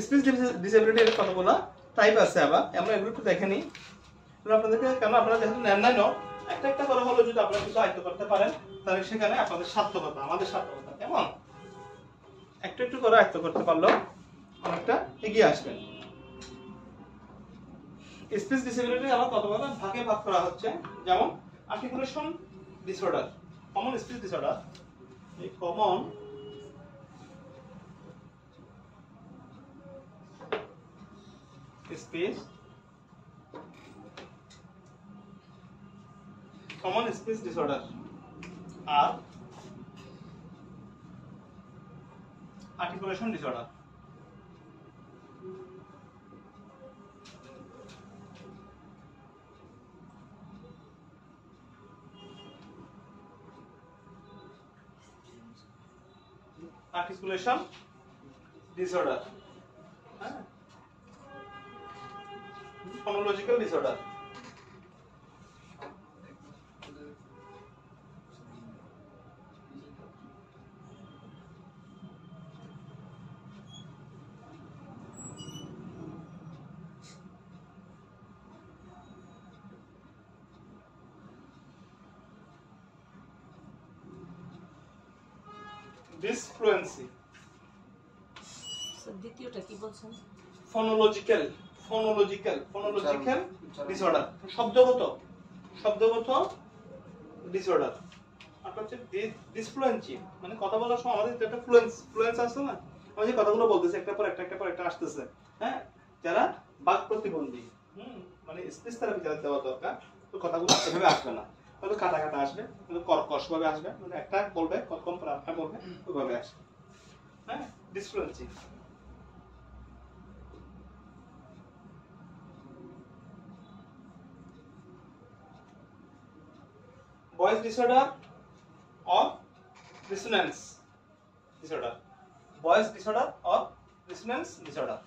স্পিচ ডিসেবিলিটির কতগুলো টাইপ আছে, আবার আমরা এগুলো একটু দেখে নিই আপনাদেরকে, কারণ আপনারা যেহেতু নেন নাই নোট, একটা করে হলো যদি আপনারা কিছু আয়ত্ত করতে পারেন তাহলে সেখানে আপনাদের সার্থকতা, আমাদের সার্থকতা কেমন, একটু করে আয়ত্ত করতে পারলেও অনেকটা এগিয়ে আসবেন। স্পিচ ডিসেবিলিটি আবার কতগুলো ভাগে ভাগ করা হচ্ছে, যেমন articulation disorder, common speech disorder. এই কমন স্পিচ ডিসঅর্ডার আর articulation disorder. Articulation disorder. Phonological disorder. Disfluency. দ্বিতীয়টা কি বলছেন? Phonological disorder. শব্দগত ডিসঅর্ডার। আপনার হচ্ছে ডিসফ্লুয়েন্সি, মানে কথা বলার সময় আমাদের একটা ফ্লুয়েন্স আসছে না, আমি যে কথাগুলো বলতেছি একটা পর একটা আসতেছে। হ্যাঁ, যারা বাক প্রতিবন্ধী, মানে স্পিচ থেরাপি যারা দেওয়া দরকার, তো কথাগুলো এভাবে আসবে না, হয়তো কাটা আসবে, হয়তো কর্কশ ভাবে আসবে, মানে একটা বলবে কতক্ষণ পর আরেকটা বলবে, ওইভাবে আসবে। হ্যাঁ, ডিসফ্লুয়েন্সি। Voice disorder or resonance disorder. Voice disorder or resonance disorder.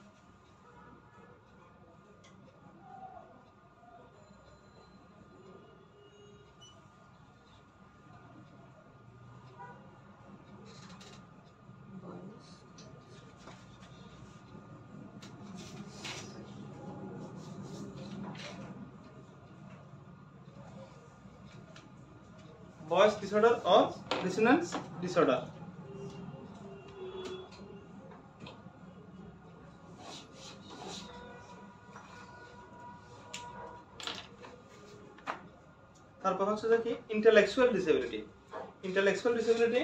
Voice disorder or resonance disorder. তারপর হচ্ছে কি intellectual disability. Intellectual disability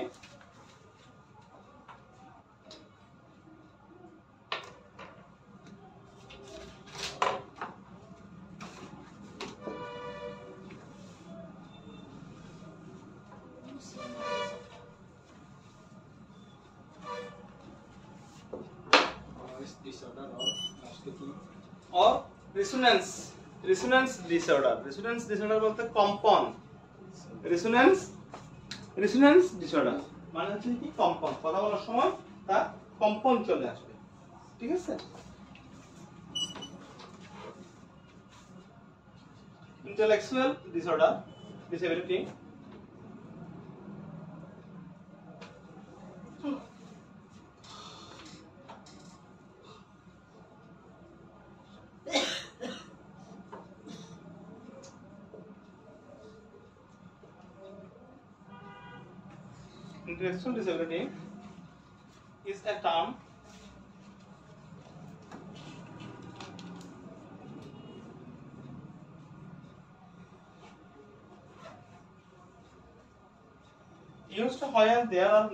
or resonance disorder. Resonance disorder বলতে কম্পন। resonance disorder মানে হচ্ছে কি কম্পন, কথা বলার সময় তার কম্পন চলে আসবে। ঠিক আছে? Intellectual disorder, disability. Intellectual disability is a term used when there are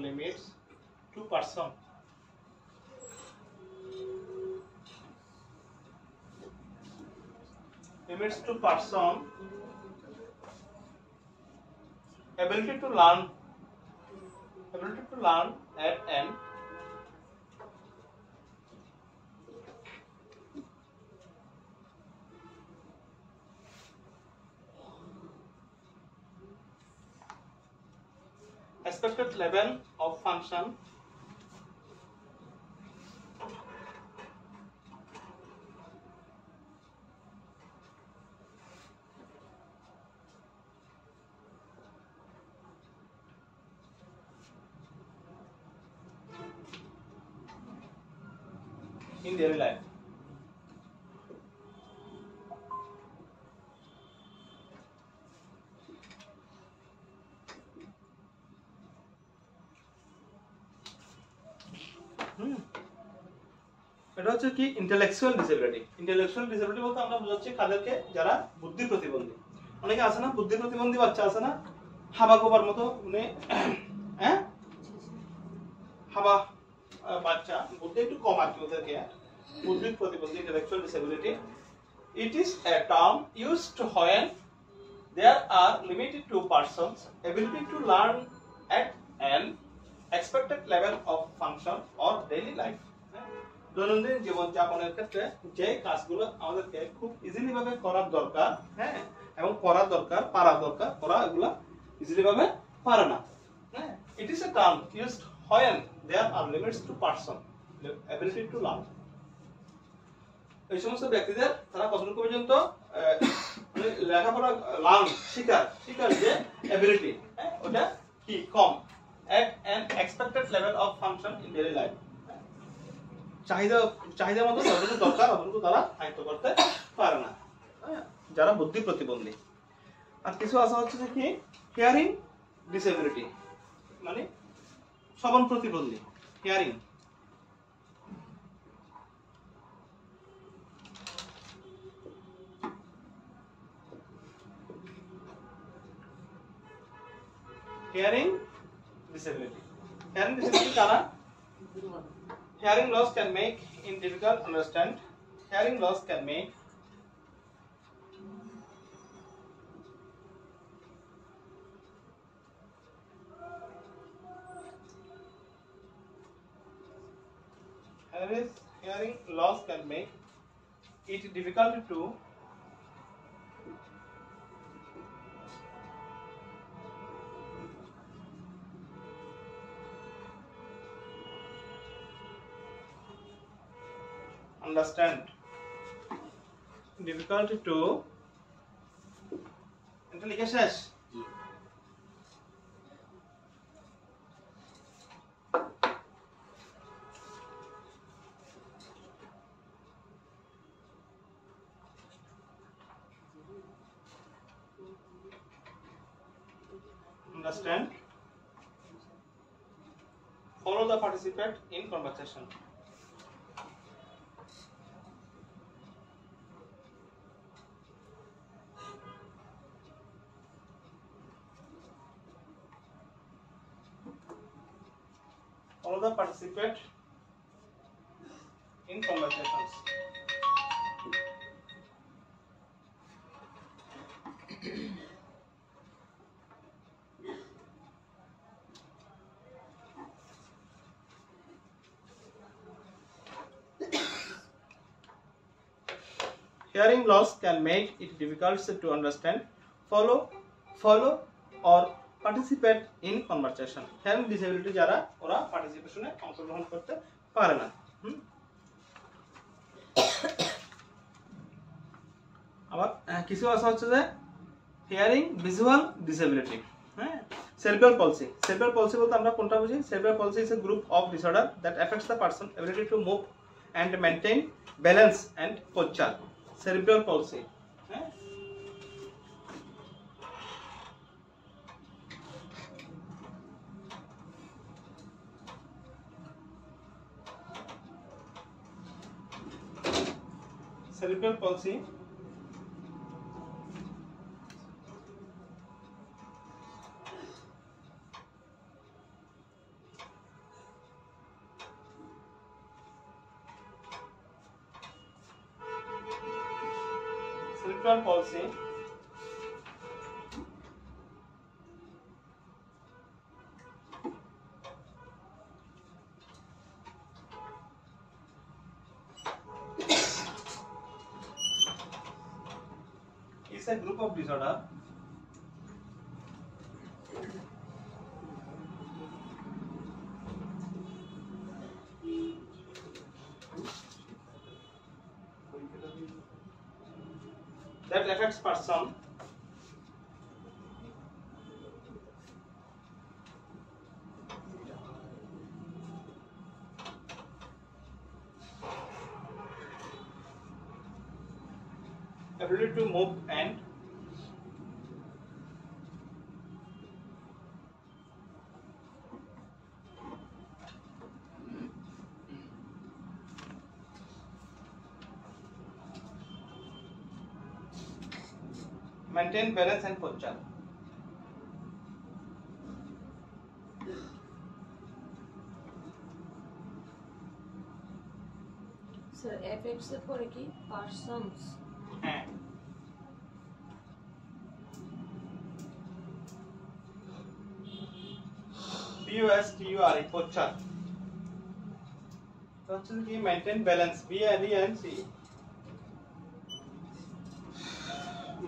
limits to person. Limits to person ability to learn at an expected level of function in daily life. এটা হচ্ছে কি ইন্টেলেকচুয়াল ডিসেবিলিটি। ইন্টেলেকচুয়াল ডিসেবিলিটি বলতে আমরা বোঝাচ্ছি কাদেরকে, যারা বুদ্ধি প্রতিবন্ধী। অনেকে আছে না বুদ্ধি প্রতিবন্ধী বাচ্চা আছে না, হাবা কোবার মতো উনি হ্যাঁ হাবা বাচ্চা, বুদ্ধি একটু কম আর কি ওদেরকে, বুদ্ধি প্রতিবন্ধী intellectual disability. It is a term used when there are limited to persons ability to learn at an expected level of function or daily life. দৈনন্দিন জীবন যাপনের ক্ষেত্রে যে কাজগুলো আমাদেরকে খুব ইজিলি ভাবে করার দরকার, হ্যাঁ, এবং করার দরকার, পারা দরকার, ওরা এগুলা ইজিলি ভাবে পারে না। হ্যাঁ, it is a term used when there are limits to person ability to learn. এই সমস্ত ব্যক্তিদের তারা কতটুকু পর্যন্ত লেখাপড়া লার্ন শিকার যে এবিলিটি, ওটা কি কম at an expected level of function in daily life. চাহিদা মতো যতটুকু দরকার অতটুকু তারা আয়ত্ত করতে পারে না, যারা বুদ্ধি প্রতিবন্ধী। আর কিছু আছে হচ্ছে যে কি হিয়ারিং ডিসেবিলিটি, মানে শ্রবণ প্রতিবন্ধী। Hearing hearing disability. Hearing disability কারা? Hearing loss can make it difficult to understand. Hearing loss can make hearing loss can make it difficult to understand, difficult to এটা লিখে শেষ। Understand, follow the participant in conversation. Follow the participant in conversations. Hearing loss can make it difficult to understand, follow or participate in conversation. Hearing disability যারা ওরা পার্টিসিপেশনে অংশগ্রহণ করতে পারে না। আবার কিছু আছে হচ্ছে যে হিয়ারিং ভিজুয়াল ডিসেবিলিটি, হ্যাঁ। সেরিব্রাল পলসি, সেরিব্রাল পলসি বলতে আমরা কোনটা বুঝি? Cerebral palsy is a group of disorder that affects the person ability to move and maintain balance and posture. Cerebral palsy, cerebral palsy cerebral palsy is a group of disorder that affects person ability to move and maintain balance and posture. Sir, affects এর পরে কি persons? হ্যাঁ, POSTURE posture তো হচ্ছে কি maintain balance BALE and C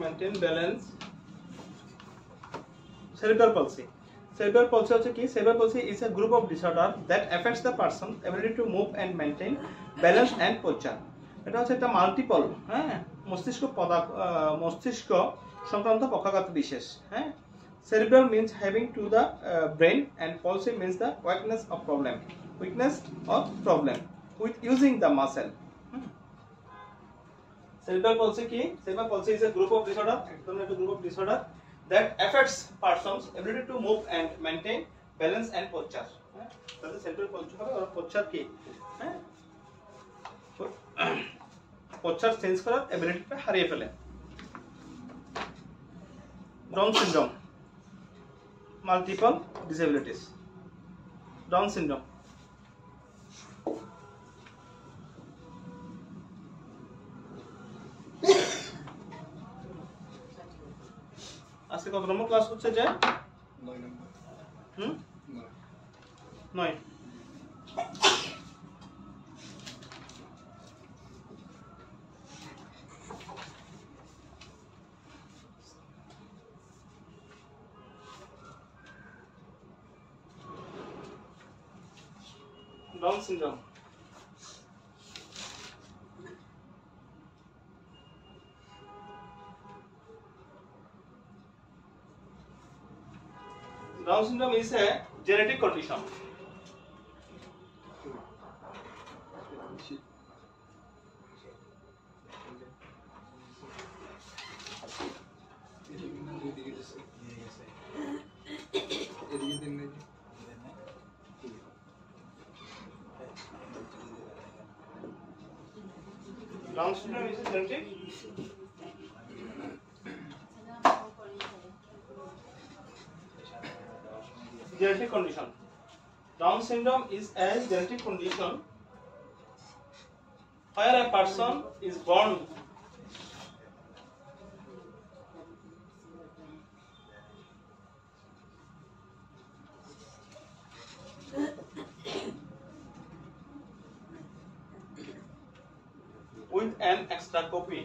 maintain balance. Cerebral palsy, cerebral palsy হচ্ছে কি? Cerebral palsy is a group of disorder that affects the person ability to move and maintain balance and posture. এটা হচ্ছে একটা multiple, হ্যাঁ, মস্তিষ্ক সংক্রান্ত পক্ষাঘাত বিশেষ, হ্যাঁ। Cerebral means having to the brain and palsy means the weakness of problem with using the muscle. Cerebral palsy কি? Cerebral palsy is a group of disorder, একটা group of disorder that affects persons ability to move and maintain balance and posture. হ্যাঁ, তাহলে cerebral palsy হবে আর posture কি? হ্যাঁ, posture change করার এবিলিটিটা হারিয়ে ফেলে। Down syndrome, multiple disabilities. Down syndrome, আজকে কত নম্বর ক্লাস হচ্ছে যে 9 নম্বর। 9। Down syndrome, Down syndrome is a genetic condition. Down syndrome is a genetic condition. Down syndrome is a genetic condition where a person is born with an extra copy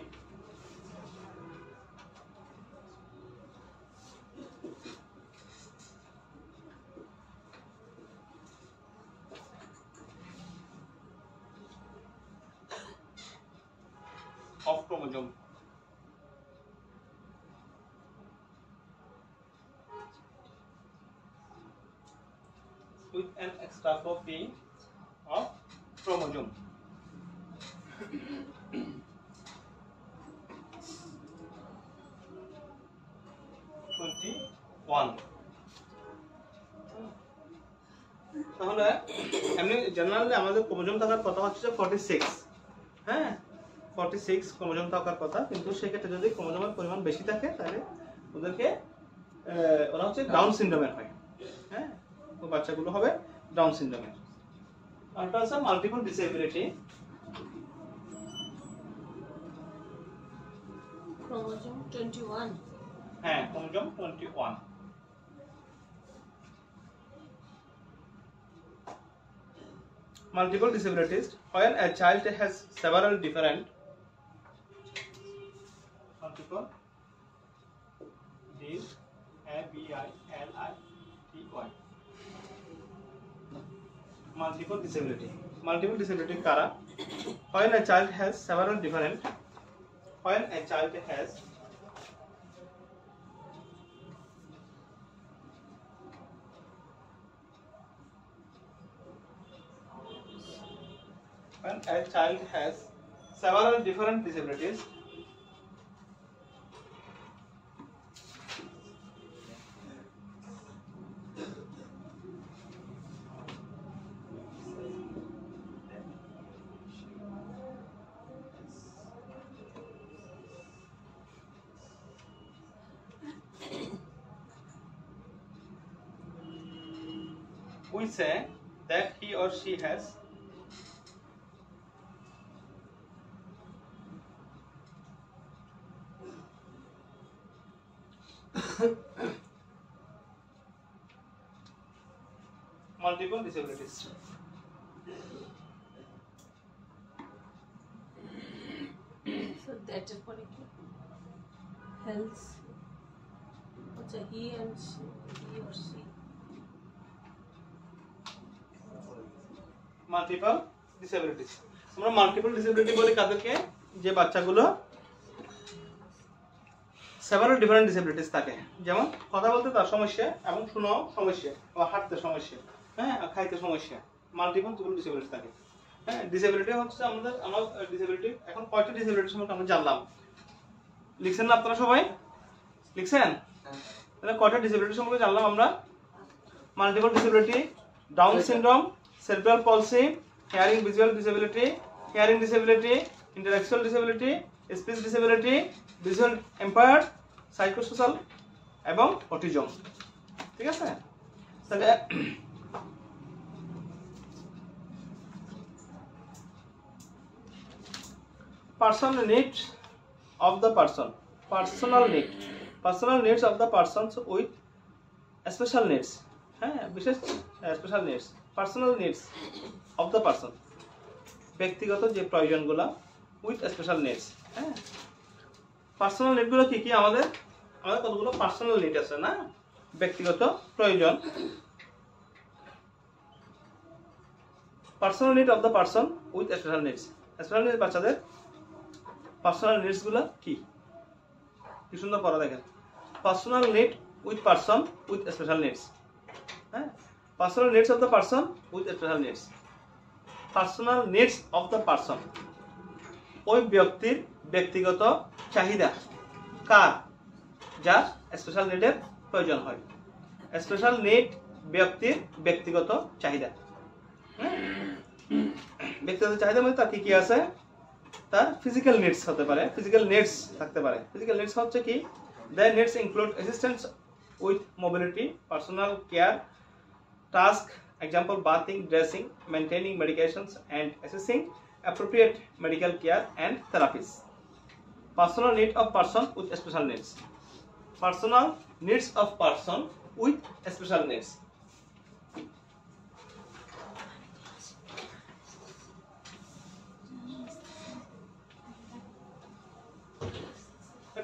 with an extra copy of chromosome. তাহলে এমনি generally আমাদের chromosome থাকার কথা হচ্ছে 46, হ্যাঁ 46 chromosome থাকার কথা, কিন্তু সেক্ষেত্রে যদি ক্রোমোজোমের পরিমাণ বেশি থাকে তাহলে ওদেরকে ওরা হচ্ছে ডাউন সিনড্রোমের হয়, হ্যাঁ ওই বাচ্চাগুলো হবে ডাউন সিনড্রোমের। আরেকটা আছে মাল্টিপল ডিসএবিলিটি। ক্রোমোজোম 21, হ্যাঁ chromosome 21। Multiple disabilities when a child has several different multiple D-A-B-I-L-I-T-Y multiple disability kara when a child has several different when a child has when a child has several different disabilities, we say that he or she has multiple disabilities. so that is for health. আচ্ছা he and she, he or she multiple disabilities. আমরা multiple disability বলি কাদেরকে, যে বাচ্চাগুলো several different disabilities থাকে, যেমন কথা বলতে তার সমস্যা এবং শোনাও সমস্যা বা হাঁটতে সমস্যা, হ্যাঁ খাইতে সমস্যা, মাল্টিপল ডিসএবিলিটি থাকে। হ্যাঁ ডিসএবিলিটি হচ্ছে আমরা ডিসএবিলিটি এখন কয়টা ডিসএবিলিটি সম্পর্কে আমরা জানলাম, লিখছেন না আপনারা সবাই লিখছেন? তাহলে কয়টা ডিসএবিলিটি সম্পর্কে জানলাম আমরা? Multiple disability, down syndrome, cerebral palsy, hearing visual disability, hearing disability, intellectual disability, speech disability, visual impaired, psychosocial এবং autism। ঠিক আছে? তাহলে personal needs of the person, personal needs of the persons with special needs, হ্যাঁ বিশেষ special needs, personal needs of the person, ব্যক্তিগত যে প্রয়োজনগুলো with special needs. হ্যাঁ personal নিডগুলো কি কি? আমাদের কতগুলো পার্সোনাল নিড আছে না, ব্যক্তিগত প্রয়োজন। Personal need of the person with special needs, special needs বাচ্চাদের পার্সোনাল নিডসগুলো কি কি সুন্দর করা দেখেন। Personal need with person with special needs, হ্যাঁ personal needs of the person with special needs. Personal needs of the person ওই ব্যক্তির ব্যক্তিগত চাহিদা, কার? যার স্পেশাল নিডের প্রয়োজন হয়। স্পেশাল নিড ব্যক্তির ব্যক্তিগত চাহিদা, ব্যক্তিগত চাহিদা মানে তার কি কি আছে? তার ফিজিক্যাল নিডস হতে পারে, ফিজিক্যাল নিডস থাকতে পারে। ফিজিক্যাল নিডস হচ্ছে কি? The needs include assistance with mobility, personal care, task, example bathing, dressing, maintaining medications and assessing appropriate medical care and therapies. Personal need of person with special needs. Personal needs of person with special needs.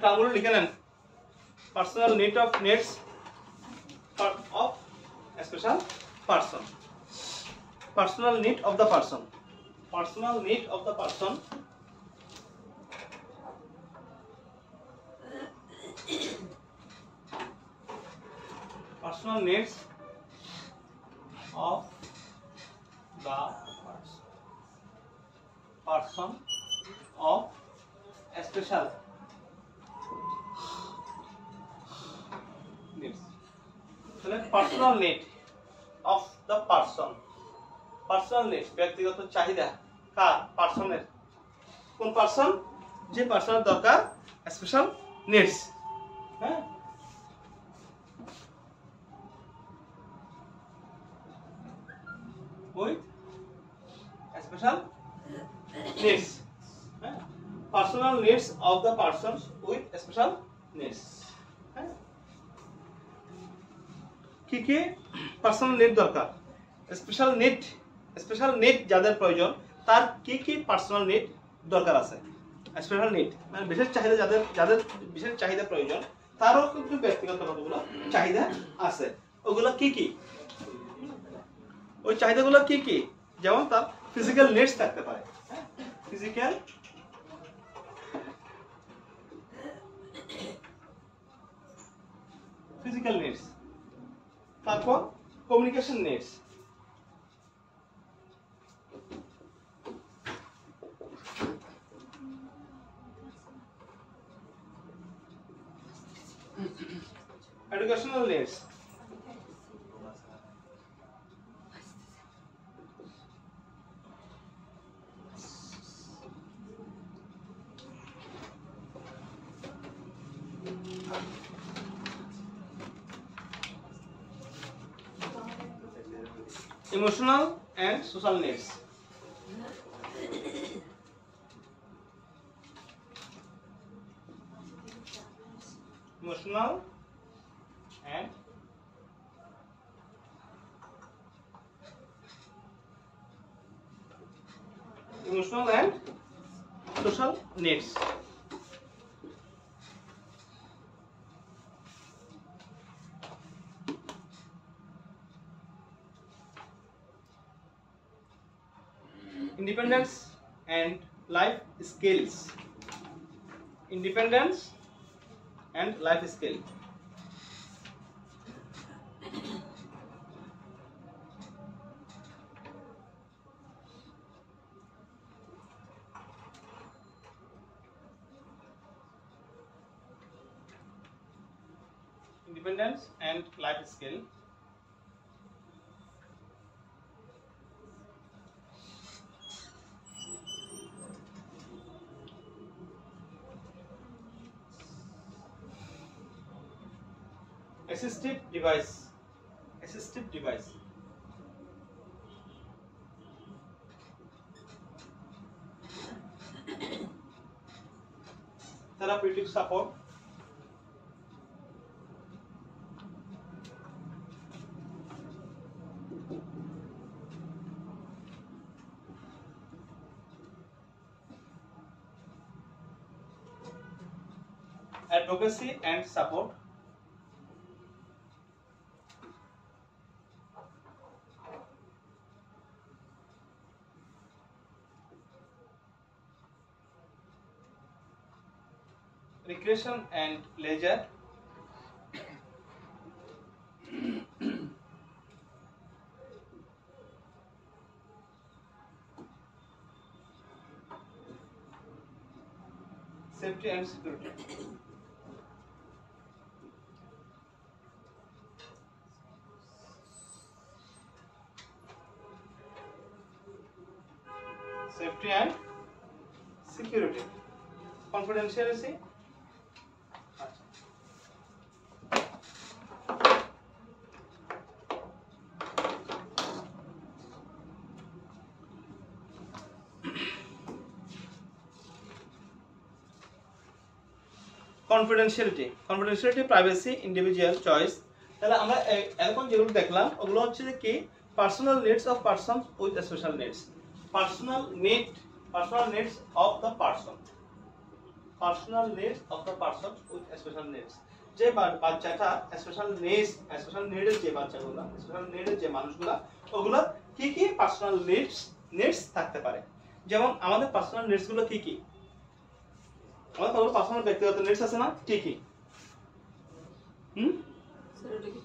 টার্মগুলো লিখে নেন। Personal need of needs of a special person. Personal need of the person. Personal need of the person. Personal needs of the person of special needs. তাহলে personal need of the person, personal need ব্যক্তিগত চাহিদা কার? পার্সনের। কোন person? যে পার্সনের দরকার special needs. হ্যাঁ, with special needs. Personal needs of the persons with special needs. কি কি পার্সোনাল নিড দরকার? স্পেশাল নিড যাদের প্রয়োজন তার কি কি পার্সোনাল নিড দরকার আছে? স্পেশাল নিড মানে বিশেষ চাহিদা, যাদের বিশেষ চাহিদা প্রয়োজন তারও কিন্তু ব্যক্তিগত কতগুলো চাহিদা আছে। ওগুলো কি কি? ওই চাহিদাগুলো কি কি? যেমন তার ফিজিক্যাল নিডস থাকতে পারে, ফিজিক্যাল নিডস। তারপর communication needs, educational needs, emotional and social needs. Emotional and social needs. Independence and life skills. Independence and life skill. Independence and life skill. Assistive device. Therapeutic support. Advocacy and support. Recreation and leisure. Safety and security. Safety and security. Confidentiality. Confidentiality, privacy, individual choice. তাহলে আমরা এখন যেগুলো দেখলাম ওগুলো হচ্ছে যে কি personal needs of persons with special needs. Personal needs of the person, with special needs. যে বাচ্চাটা স্পেশাল নিডের যে বাচ্চাগুলো, স্পেশাল নিডের যে মানুষগুলা, ওগুলো কি কি পার্সোনাল নিডস থাকতে পারে। যেমন আমাদের পার্সোনাল নিডস গুলো কি কি? আমাদের পার্সোনাল ব্যক্তিগত নিডস আছে না, কি কি?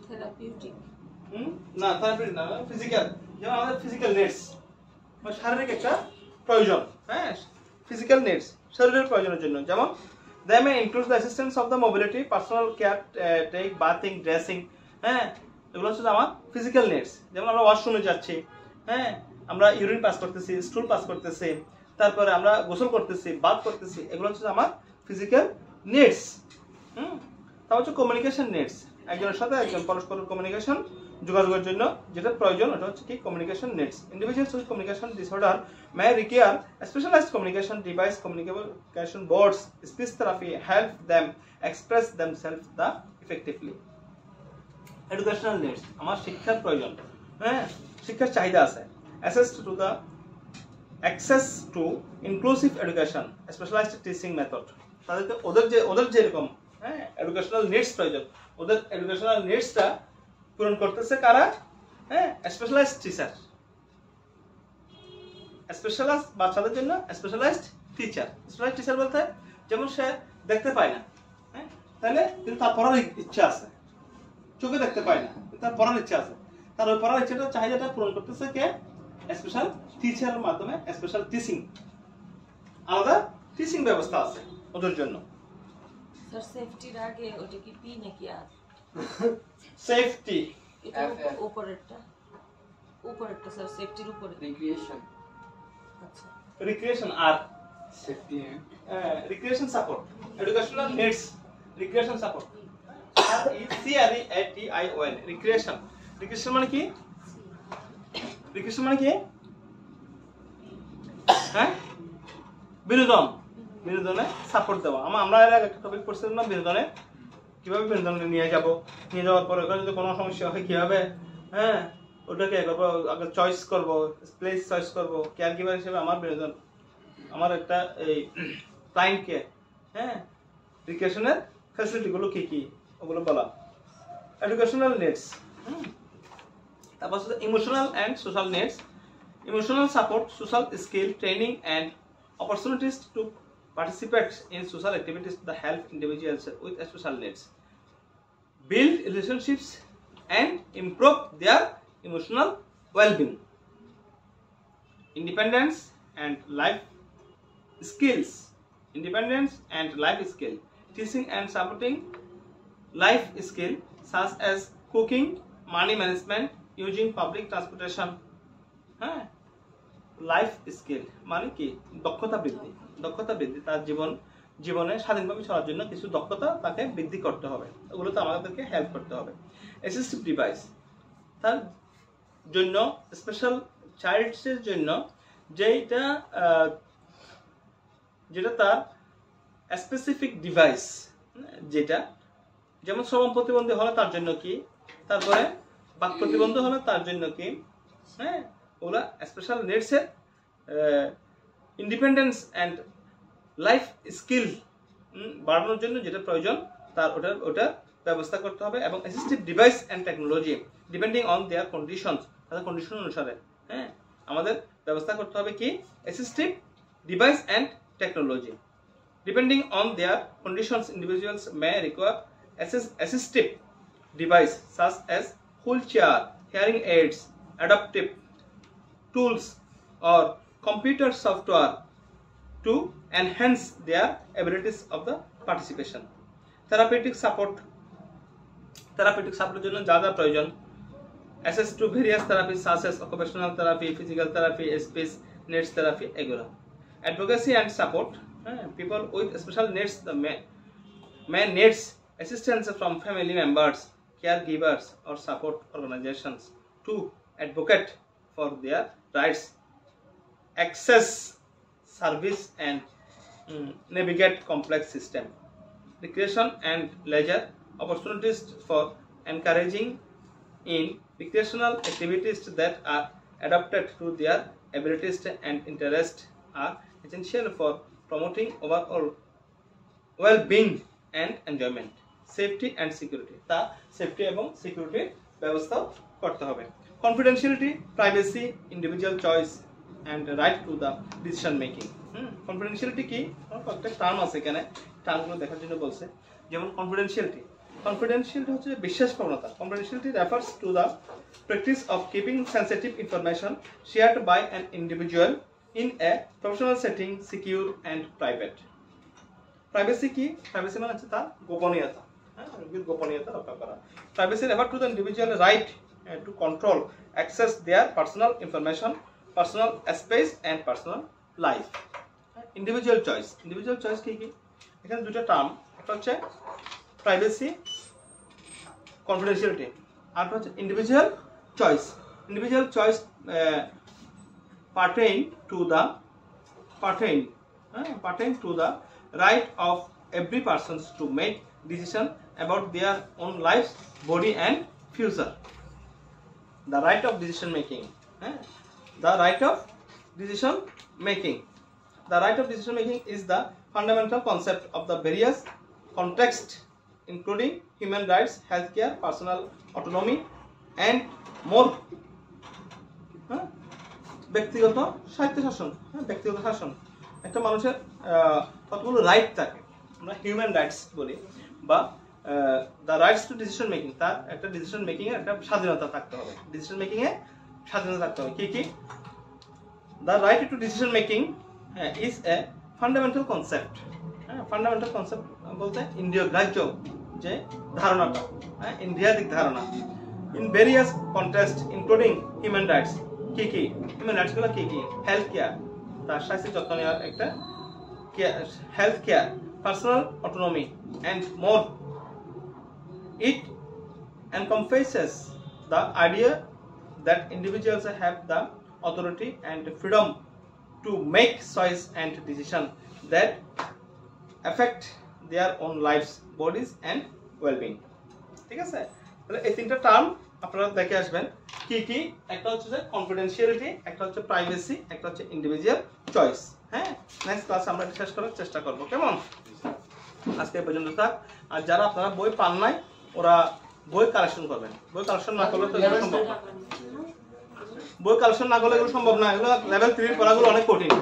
থেরাপিউটিক না থেরাপিউটিক না, ফিজিক্যাল, যেমন আমাদের ফিজিক্যাল নিডস, মানে শারীরিক একটা প্রয়োজন, হ্যাঁ, ফিজিক্যাল নিডস, শরীরের প্রয়োজনের জন্য, যেমন they may include the assistance of the mobility, personal care, take bathing, dressing, হ্যাঁ, এগুলো হচ্ছে আমার ফিজিক্যাল নিডস। যেমন আমরা ওয়াশরুমে যাচ্ছি, হ্যাঁ, আমরা ইউরিন পাস করতেছি, স্টুল পাস করতেছি, তারপরে আমরা গোসল করতেছি, বাথ করতেছি, এগুলো হচ্ছে আমার ফিজিক্যাল নিডস। তারপর হচ্ছে কমিউনিকেশন নিডস, একজনের সাথে একজন পরস্পরের কমিউনিকেশন, যোগাযোগের জন্য যেটা প্রয়োজন, ওটা হচ্ছে কি communication needs. Individuals with communication disorder may require specialized communication device, communication boards, speech therapy help them express themselves effectively. Educational needs, আমার শিক্ষার প্রয়োজন, হ্যাঁ, শিক্ষার চাহিদা আছে। Access to inclusive education, specialized teaching method, তাদের ওদের যেরকম, হ্যাঁ, এডুকেশনাল নিডস প্রয়োজন, ওদের এডুকেশনাল নিডসটা পূরণ করতেছে কারা, হ্যাঁ, স্পেশালাইজড টিচার, স্পেশালাইজড বাচ্চাদের জন্য স্পেশালাইজড টিচার। স্পেশালাইজড টিচার বলতে যেমন সে দেখতে পায় না, হ্যাঁ, তাহলে কিন্তু তার পড়ার ইচ্ছা আছে, চোখে দেখতে পায় না কিন্তু তার পড়ার ইচ্ছা আছে, তার ওই পড়ার ইচ্ছাটা চাহিদাটা পূরণ করতেছে কে, স্পেশাল টিচারের মাধ্যমে, স্পেশাল টিচিং, আলাদা টিচিং ব্যবস্থা আছে ওদের জন্য। স্যার সেফটির আগে ওটা কি পি নাকি আর? সেফটি, এটা উপরেরটা স্যার, সেফটির উপরে রিক্রিয়েশন, আচ্ছা, রিক্রিয়েশন আর safety, recreation support, educational needs, recreation support, CREATION, recreation, recreation মানে কি, recreation মানে কি, হ্যাঁ, বিনোদন, বিনোদনে সাপোর্ট দেওয়া। আমরা এর আগে একটা টপিক পড়ছিলাম না, বিনোদনে কিভাবে বিনোদনে নিয়ে যাওয়ার পরে ওখানে যদি কোনো সমস্যা হয় কিভাবে, হ্যাঁ, ওটাকে আগে চয়েস করবো, প্লেস চয়েস করবো, কেয়ার গিভার হিসেবে আমার বিনোদন, আমার একটা এই ক্লায়েন্টকে, হ্যাঁ, রিক্রিয়েশনের ফ্যাসিলিটিগুলো কি কি ওগুলো বলা। এডুকেশনাল নিডস, তারপর হচ্ছে emotional and social needs, emotional support, social skill, training and opportunities to participate in social activities that help individuals with special needs build relationships and improve their emotional well-being. Independence and life skills, teaching and supporting life skill such as cooking, money management, using public transportation, life skill মানে কি, দক্ষতা বৃদ্ধি, তার জীবনে স্বাধীনভাবে চলার জন্য কিছু দক্ষতা তাকে বৃদ্ধি করতে হবে, ওগুলোতে আমাদেরকে হেল্প করতে হবে। অ্যাসিস্টিভ ডিভাইস, তার জন্য স্পেশাল চাইল্ডসের জন্য যেটা তার স্পেসিফিক ডিভাইস, যেটা যেমন শ্রবণ প্রতিবন্ধী হলে তার জন্য কি, তারপরে বাক প্রতিবন্ধী হলে তার জন্য কি, হ্যাঁ, ওগুলা স্পেশাল নিডসের ইন্ডিপেন্ডেন্স অ্যান্ড লাইফ স্কিল বাড়ানোর জন্য যেটা প্রয়োজন তার ওটার ব্যবস্থা করতে হবে। এবং assistive device and technology depending on their conditions, তাদের কন্ডিশন অনুসারে, হ্যাঁ, আমাদের ব্যবস্থা করতে হবে কি, assistive device and technology depending on their conditions. Individuals May require assistive device such as wheelchair, hearing aids, adaptive tools or computer software to enhance their abilities of the participation. Therapeutic support জন্য যা যা প্রয়োজন, access to various therapies such as occupational therapy, physical therapy, speech needs therapy, এগুলো। Advocacy and support, people with special needs may needs assistance from family members, caregivers or support organizations to advocate for their rights, access service and navigate complex system. Recreation and leisure opportunities for encouraging in recreational activities that are adapted to their abilities and interests are essential for promoting overall well-being and enjoyment. Safety and security, তা safety এবং সিকিউরিটির ব্যবস্থা করতে হবে। Confidentiality, privacy, individual choice and right to the decision making. Confidentiality কি, কয়েকটা term আছে এখানে, টার্মগুলো দেখার জন্য বলছে। যেমন confidentiality, কনফিডেন্সিয়ালিটি হচ্ছে বিশ্বাস প্রবণতা। Confidentiality refers to the practice of keeping sensitive information shared by an individual in a professional setting secure and private. Privacy কি? প্রাইভেসি মানে হচ্ছে তার গোপনীয়তা, হ্যাঁ, গোপনীয়তা রক্ষা করা। Privacy refer to the individual right to control access their personal information, personal space and personal life. Individual choice. Individual choice কি কি? এখানে দুটো টার্ম, একটা হচ্ছে প্রাইভেসি, কনফিডেন্সিয়ালিটি, আর হচ্ছে individual choice. Individual choice pertain to the right of every person to make decision about their own lives, body and future. The right of decision making. The right of decision making. The right of decision making is the fundamental concept of the various contexts including human rights, healthcare, personal autonomy and more. ব্যক্তিগত স্বায়ত্তশাসন। ব্যক্তিগত শাসন। একটা মানুষের কতগুলো right থাকে, আমরা human rights বলি, বা the rights to decision making, তার একটা ডিসিশন মেকিং এর একটা স্বাধীনতা থাকতে হবে। ডিসিশন মেকিং এ স্বাধীনতা থাকতে হবে। কি কি? The right two decision making is a fundamental concept. Fundamental concept বলতে ইন্দ্রিয় গ্রাহ্য যে ধারণাটা, ইন্দ্রিয়াদিক ধারণা। In various context including human rights. কি কি হিউম্যান রাইটস গুলো? কি কি? হেলথ কেয়ার, তার স্বাস্থ্যের যত্ন নেওয়ার একটা health care, personal autonomy and more. It encompasses the idea that individuals have the authority and freedom to make choice and decision that affect their own lives, bodies and well-being. ঠিক আছে? তাহলে এই তিনটা টার্ম আপনারা দেখে আসবেন কি কি। একটা হচ্ছে যে কনফিডেন্সিয়ালিটি, একটা হচ্ছে প্রাইভেসি, একটা হচ্ছে ইন্ডিভিজুয়াল চয়েস। হ্যাঁ, নেক্সট ক্লাস আমরা শেষ করার চেষ্টা করব। কেমন? আজকে পর্যন্ত থাক। আর যারা আপনারা বই পান নাই ওরা বই কালেকশন করবেন। বই কালেকশন না করলে তো এগুলো সম্ভব না। বই কালেকশন না করলে এগুলো সম্ভব না। এগুলো লেভেল 3 এর পড়াগুলো অনেক কঠিন।